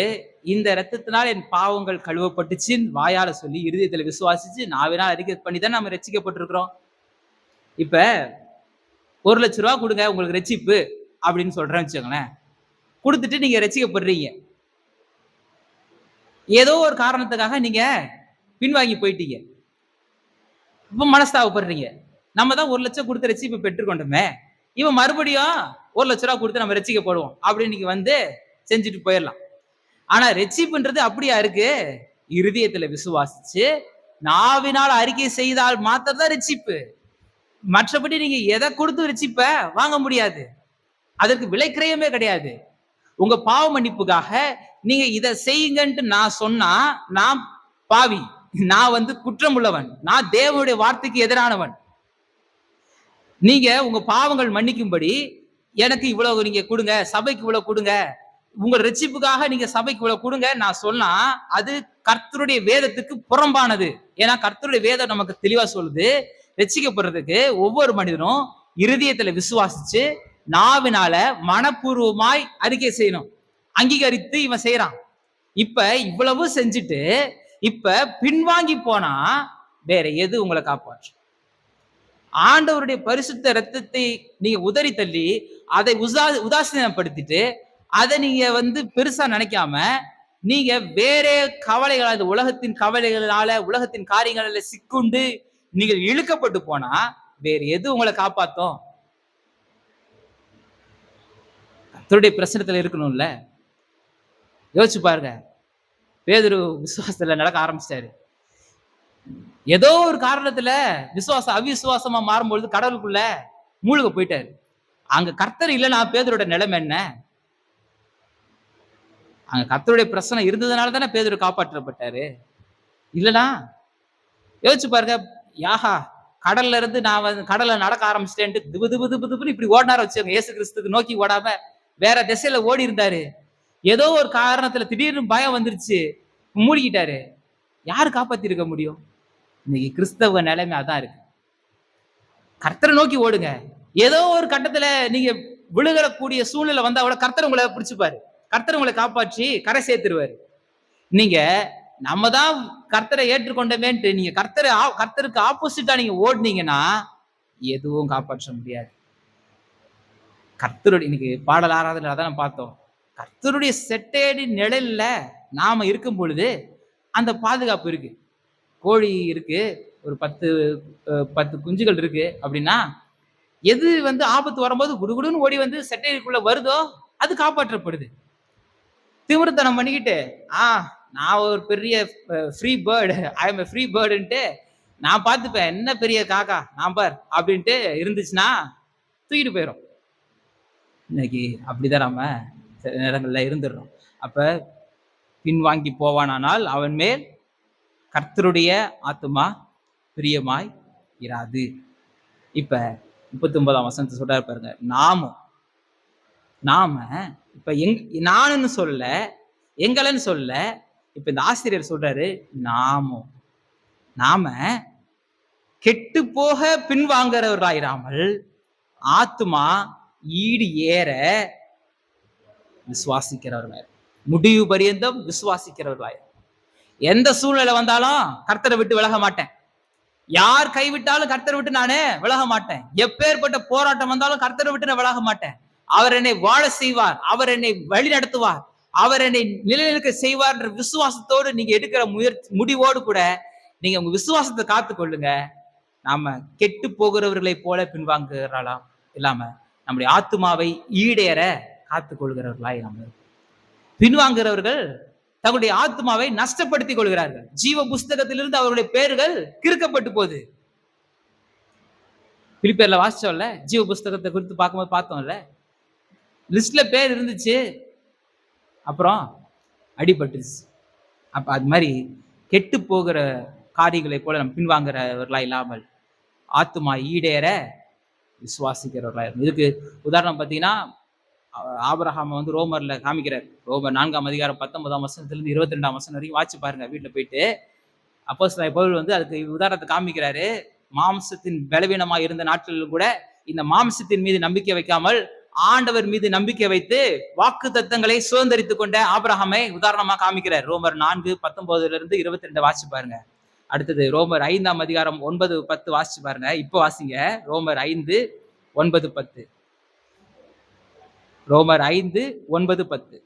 இந்த இரத்தத்தினால் என் பாவங்கள் கழுவப்பட்டுச்சின்னு வாயால சொல்லி இருதயத்துல விசுவாசிச்சு நாவினால் அறிக்கை பண்ணி தான் நம்ம ரட்சிக்கப்பட்டிருக்கிறோம். இப்ப 1 லட்சம் ரூபாய் கொடுங்க உங்களுக்கு ரட்சிப்பு அப்படின்னு சொல்றேன்னு வச்சுக்கோங்களேன். கொடுத்துட்டு நீங்க ரட்சிக்கப்படுறீங்க. ஏதோ ஒரு காரணத்துக்காக நீங்க பின்வாங்கி போயிட்டீங்க. இப்ப மனஸ்தாபப்படுறீங்க. நம்ம தான் 1 லட்சம் கொடுத்து ரட்சிப்பு பெற்றுக்கொண்டோமே, இவன் மறுபடியும் 1 லட்ச ரூபாய் கொடுத்து நம்ம ரட்சிக்கப்படுவோம் அப்படின்னு நீங்க வந்து செஞ்சுட்டு போயிடலாம். ஆனா ரட்சிப்புன்றது அப்படியா இருக்கு? இருதயத்துல விசுவாசிச்சு நாவினால் அறிக்கை செய்தால் மாத்திரம் தான் ரட்சிப்பு. மற்றபடி நீங்க எதை கொடுத்து ரட்சிப்ப வாங்க முடியாது. அதற்கு விலைக்கிரயமே கிடையாது. உங்க பாவ மன்னிப்புக்காக நீங்க இதை செய்யுங்கன்ட்டு நான் சொன்னா நான் பாவி, நான் வந்து குற்றம் உள்ளவன், நான் தேவனுடைய வார்த்தைக்கு எதிரானவன். நீங்க உங்க பாவங்கள் மன்னிக்கும்படி எனக்கு இவ்வளவு நீங்க கொடுங்க, சபைக்கு இவ்வளவு கொடுங்க, உங்க ரட்சிப்புக்காக நீங்க சபைக்கு இவ்வளவு கொடுங்க நான் சொன்னா அது கர்த்தருடைய வேதத்துக்கு புறம்பானது. ஏன்னா கர்த்தருடைய வேதம் நமக்கு தெளிவா சொல்லுது, ரட்சிக்கப்படுறதுக்கு ஒவ்வொரு மனிதனும் இருதயத்துல விசுவாசிச்சு நாவினால மனப்பூர்வமாய் அறிக்கை செய்யணும். அங்கீகரித்து இவன் செய்யறான். இப்ப இவ்வளவு செஞ்சுட்டு இப்ப பின்வாங்கி போனா வேற எது உங்களை காப்பாற்றும்? ஆண்டவருடைய பரிசுத்த இரத்தத்தை நீங்க உதறி தள்ளி அதை உதாசீனப்படுத்திட்டு அதை நீங்க வந்து பெருசா நினைக்காம நீங்க வேற கவலைகள், அந்த உலகத்தின் கவலைகளால உலகத்தின் காரியங்களால சிக்குண்டு நீங்கள் இழுக்கப்பட்டு போனா வேற எது உங்களை காப்பாத்தும்? கர்த்தருடைய பிரசன்னத்துல இருக்கணும்ல. யோசிச்சு பாருங்க. பேதுரு விசுவாசத்துல நடக்க ஆரம்பிச்சிட்டாரு. ஏதோ ஒரு காரணத்துல அவிசுவாசமா மாறும்பொழுது கடவுளுக்குள்ள மூழ்க போயிட்டாரு. அங்க கர்த்தர் இல்லைன்னா பேதுரோட நிலைமை என்ன? அங்க கர்த்தருடைய பிரசனம் இருந்ததுனால தானே பேதுரு காப்பாற்றப்பட்டாரு. இல்லனா யோசிச்சு பாருங்க. யாஹா கடல்ல இருந்து நான் வந்து கடல்ல நடக்க ஆரம்பிச்சிட்டேன்ட்டு திபுன்னு இப்படி ஓடினார வச்சுக்கோங்க. இயேசு கிறிஸ்துக்கு நோக்கி ஓடாம வேற திசையில ஓடி இருந்தாரு. ஏதோ ஒரு காரணத்துல திடீர்னு பயம் வந்துருச்சு, மூழ்கிட்டாரு. யாரு காப்பாத்தி இருக்க முடியும்? இன்னைக்கு கிறிஸ்தவ நிலைமை அதான் இருக்கு. கர்த்தரை நோக்கி ஓடுங்க. ஏதோ ஒரு கட்டத்துல நீங்க விழுகக்கூடிய சூழ்நிலை வந்தா கூட கர்த்தர் உங்களை பிடிச்சுப்பாரு. கர்த்தர் உங்களை காப்பாற்றி கரை சேர்த்துருவாரு. நீங்க நம்ம தான் கர்த்தரை ஏற்றுக்கொண்டமேன்ட்டு நீங்க கர்த்தருக்கு ஆப்போசிட்டா நீங்க ஓடுனீங்கன்னா எதுவும் காப்பாற்ற முடியாது. கர்த்தருடைய இன்னைக்கு பாடல் ஆராதனை அதான் பார்த்தோம். கர்த்தருடைய செட்டேடி நிழல்ல நாம இருக்கும் பொழுது அந்த பாதுகாப்பு இருக்கு. கோழி இருக்கு, ஒரு 10 குஞ்சுகள் இருக்கு அப்படின்னா, எது வந்து ஆபத்து வரும்போது குடுகுடுன்னு ஓடி வந்து செட்டைக்குள்ள வருதோ அது காப்பாற்றப்படுது. திமிருத்தனம் பண்ணிக்கிட்டு, ஆ நான் ஒரு பெரிய free bird, I am a free பேர்டுன்ட்டு நான் பார்த்துப்பேன். என்ன பெரிய காக்கா நான் பார் அப்படின்ட்டு இருந்துச்சுன்னா தூக்கிட்டு போயிரும். இன்னைக்கு அப்படிதான் நாம சில நேரங்கள்ல இருந்துடுறோம். அப்ப பின்வாங்கி போவானானால் அவன் மேல் கர்த்தருடைய ஆத்துமா பிரியமாய் இராது. இப்ப 39ஆம் வசனத்தை சொல்றாரு பாருங்க. நாம இப்ப நானுன்னு சொல்ல, எங்களன்னு சொல்ல, இப்ப இந்த ஆசிரியர் சொல்றாரு நாம கெட்டு போக பின்வாங்குறவர்களாயிராமல் ஆத்துமா ஈடு ஏற விசுவாசிக்கிறவர்களாய், முடிவு பரியந்தம் விசுவாசிக்கிறவர்களாய், எந்த சூழ்நிலை வந்தாலும் கர்த்தரை விட்டு விலக மாட்டேன். யார் கைவிட்டாலும் கர்த்தரை விட்டு நானே விலக மாட்டேன். எப்பேற்பட்ட போராட்டம் வந்தாலும் கர்த்தரை விட்டு நான் விலக மாட்டேன். அவர் என்னை வாழ செய்வார், அவர் என்னை வழி நடத்துவார், அவர் என்னை நிலைநிற்க செய்வார் என்ற விசுவாசத்தோடு நீங்க எடுக்கிற முடிவோடு கூட நீங்க உங்க விசுவாசத்தை காத்து கொள்ளுங்க. நாம கெட்டு போகிறவர்களை போல பின்வாங்குறாளாம் இல்லாம நம்முடைய ஆத்துமாவை ஈடேற காத்துக் கொள்கிறவர்களாய் நாம பின்வாங்குகிறவர்கள் தங்களுடைய ஆத்மாவை நஷ்டப்படுத்திக் கொள்கிறார்கள். ஜீவ புஸ்தகத்திலிருந்து அவருடைய பேர்கள் கிறுக்கப்பட்டு போகுது. பிலிப்பியர்ல வாசிச்சோம்ல, ஜீவ புஸ்தகத்தை குறித்து பார்க்கும்போது பார்த்தோம்ல, லிஸ்ட்ல பேர் இருந்துச்சு, அப்புறம் அடிபட்டுச்சு. அப்ப அது மாதிரி கெட்டு போகிற காரியங்களை போல நம்ம பின்வாங்குறவர்களா இல்லாமல் ஆத்துமா ஈடேற விசுவாசிக்கிறவர்களா இருக்கும். இதுக்கு உதாரணம் பார்த்தீங்கன்னா, ஆபிரகாம் வந்து ரோமர்ல காமிக்கிறார். ரோமர் 4ஆம் அதிகாரம் 19ஆம் வசனத்திலிருந்து 22ஆம் வசனம் வரைக்கும் வாட்சி பாருங்க வீட்டுல போயிட்டு. அப்போஸ்தலனாகிய பவுல் வந்து அதுக்கு உதாரணத்தை காமிக்கிறாரு. மாம்சத்தின் பலவீனமாக இருந்த நாட்களிலும் கூட இந்த மாம்சத்தின் மீது நம்பிக்கை வைக்காமல் ஆண்டவர் மீது நம்பிக்கை வைத்து வாக்கு தத்தங்களை சுதந்திரித்துக் கொண்ட ஆபிரகாமை உதாரணமா காமிக்கிறார். ரோமர் 4:19 22 வாசிச்சு பாருங்க. அடுத்தது ரோமர் 5ஆம் அதிகாரம் 9-10 வாசிச்சு பாருங்க. இப்போ வாசிங்க ரோமர் 5:9-10. ரோமர் 5:9-10.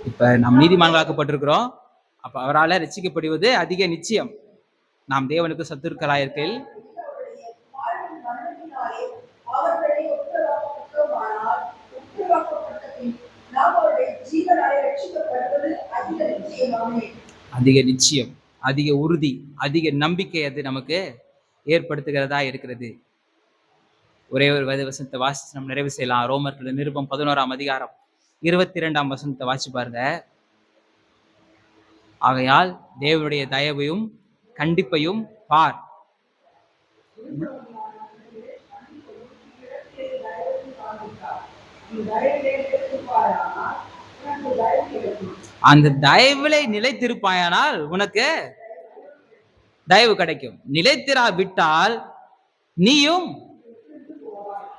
இப்ப நாம் நீதிமான்களாக்கப்பட்டிருக்கிறோம். அப்ப அவரால் ரட்சிக்கப்படுவது அதிக நிச்சயம். நாம் தேவனுக்கு சத்துருக்களாயிருக்கையில் அதிக நிச்சயம், அதிக உறுதி, அதிக நம்பிக்கை அது நமக்கு ஏற்படுத்துகிறதா இருக்கிறது. ஒரே ஒரு வசனத்தை வாசிச்சு நம்ம நிறைவு செய்யலாம். ரோமர் நிருபம் 11ஆம் அதிகாரம் 22ஆம் வசனத்தை வாசிச்சு பாருங்க. ஆகையால் தேவனுடைய தயவையும் கண்டிப்பையும் பார். அந்த தயவுல நிலைத்திருப்பாயானால் உனக்கு தயவு கிடைக்கும். நிலைத்திராவிட்டால் நீயும்.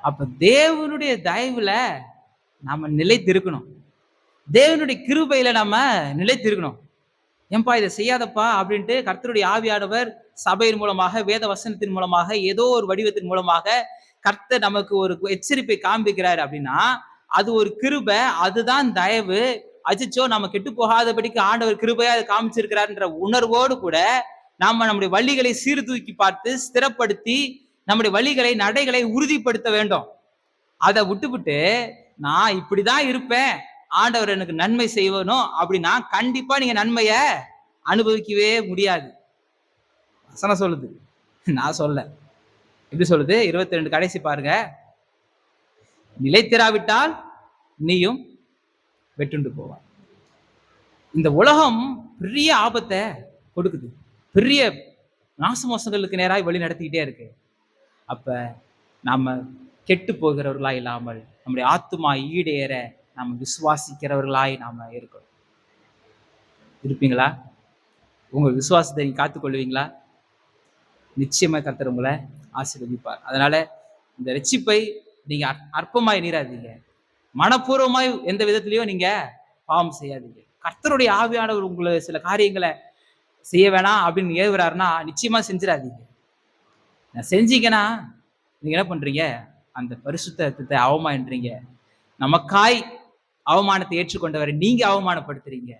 அப்ப தேவனுடைய தயவுல நாம நிலைத்திருக்கணும். தேவனுடைய கிருபையில நாம நிலைத்திருக்கணும். ஏன்பா இதை செய்யாதப்பா அப்படின்ட்டு கர்த்தருடைய ஆவியானவர் சபையின் மூலமாக, வேத வசனத்தின் மூலமாக, ஏதோ ஒரு வடிவத்தின் மூலமாக கர்த்தர் நமக்கு ஒரு எச்சரிப்பை காண்பிக்கிறார் அப்படின்னா அது ஒரு கிருபை, அதுதான் தயவு. அச்சோ நம்ம கெட்டு போகாதபடிக்கு ஆண்டவர் கிருபையா அதை காமிச்சிருக்கிறார்ன்ற உணர்வோடு கூட நாம நம்முடைய வழிகளை சீர்தூக்கி பார்த்து ஸ்திரப்படுத்தி நம்முடைய வழிகளை நடைகளை உறுதிப்படுத்த வேண்டும். அதை விட்டுவிட்டு நான் இப்படிதான் இருப்பேன், ஆண்டவர் எனக்கு நன்மை செய்வனும் அப்படின்னா கண்டிப்பா நீங்க நன்மைய அனுபவிக்கவே முடியாது. வசனம் சொல்லுது, நான் சொல்ல. எப்படி சொல்லுது? 22 கடைசி பாருங்க. நிலைத்திராவிட்டால் நீயும் வெட்டுண்டு போவாய். இந்த உலகம் பெரிய ஆபத்தை கொடுக்குது, பெரிய நாசமோசங்களுக்கு நேராக வழி நடத்திக்கிட்டே இருக்கு. அப்ப நாம கெட்டு போகிறவர்களாய் இல்லாமல் நம்முடைய ஆத்துமா ஈடேற நாம் விசுவாசிக்கிறவர்களாய் நாம இருக்கணும். இருப்பீங்களா? உங்க விசுவாசத்தை நீங்க காத்துக்கொள்வீங்களா? நிச்சயமா கர்த்தர் உங்களை ஆசீர்வதிப்பார். அதனால இந்த ரட்சிப்பை நீங்க அற்பமாய் நீராதீங்க. மனப்பூர்வமாய் எந்த விதத்திலையும் நீங்க பாவம் செய்யாதீங்க. கர்த்தருடைய ஆவியானவர் உங்களை சில காரியங்களை செய்ய வேணாம் அப்படின்னு ஏவுறாருன்னா நிச்சயமா செஞ்சிடாதீங்க. செஞ்சீங்கன்னா நீங்க என்ன பண்றீங்க? அந்த பரிசுத்தத்தை அவமானன்றீங்க. நமக்காய் அவமானத்தை ஏற்றுக்கொண்டவரை நீங்க அவமானப்படுத்துறீங்க.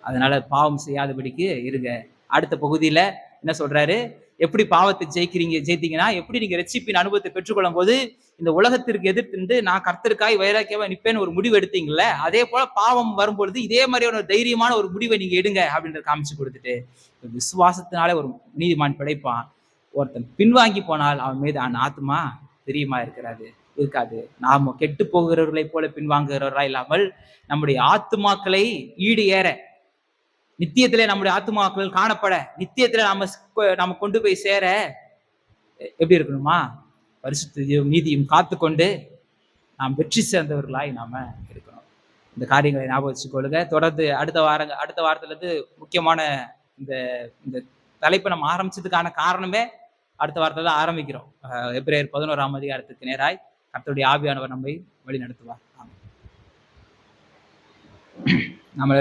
அதனால பாவம் செய்யாதபடிக்கு இருங்க. அடுத்த பகுதியில என்ன சொல்றாரு? எப்படி பாவத்தை ஜெயித்தீங்கன்னா, எப்படி நீங்க ரட்சிப்பின் அனுபவத்தை பெற்றுக்கொள்ளும் போது, இந்த உலகத்திற்கு எதிர்த்து நின்று நான் கர்த்தருக்காய் வைராக்கியமா நிப்பேன்னு ஒரு முடிவு எடுத்தீங்கல்ல, அதே போல பாவம் வரும்பொழுது இதே மாதிரியான ஒரு தைரியமான ஒரு முடிவை நீங்க எடுங்க அப்படின்றத காமிச்சு கொடுத்துட்டு, விசுவாசத்தினாலே ஒரு நீதிமான் பிழைப்பான். ஒருத்தன் பின்வாங்கி போனால் அவன் மீது ஆத்துமா பிரியமா இருக்காது. நாம கெட்டு போகிறவர்களைப் போல பின்வாங்குகிறவர்களா இல்லாமல், நம்முடைய ஆத்துமாக்களை ஈடு ஏற, நித்தியத்திலே நம்முடைய ஆத்துமாக்கள் காணப்பட, நித்தியத்திலே நாம கொண்டு போய் சேர எப்படி இருக்கணுமா? பரிசுத்தையும் நீதியும் காத்துக்கொண்டு நாம் வெற்றி சேர்ந்தவர்களாய் நாம இருக்கணும். இந்த காரியங்களை ஞாபகம் வச்சுக்கொள்ளுங்க. தொடர்ந்து அடுத்த வாரத்துல இருந்து முக்கியமான இந்த இந்த தலைப்பை நம்ம ஆரம்பிச்சதுக்கான காரணமே அடுத்த வாரத்துல தான் ஆரம்பிக்கிறோம். எபிரேயர் 11ஆம் அதிகாரத்துக்கு நேராய் கர்த்தருடைய ஆவியானவர் நம்மை வழி நடத்துவார். ஆமென். நம்ம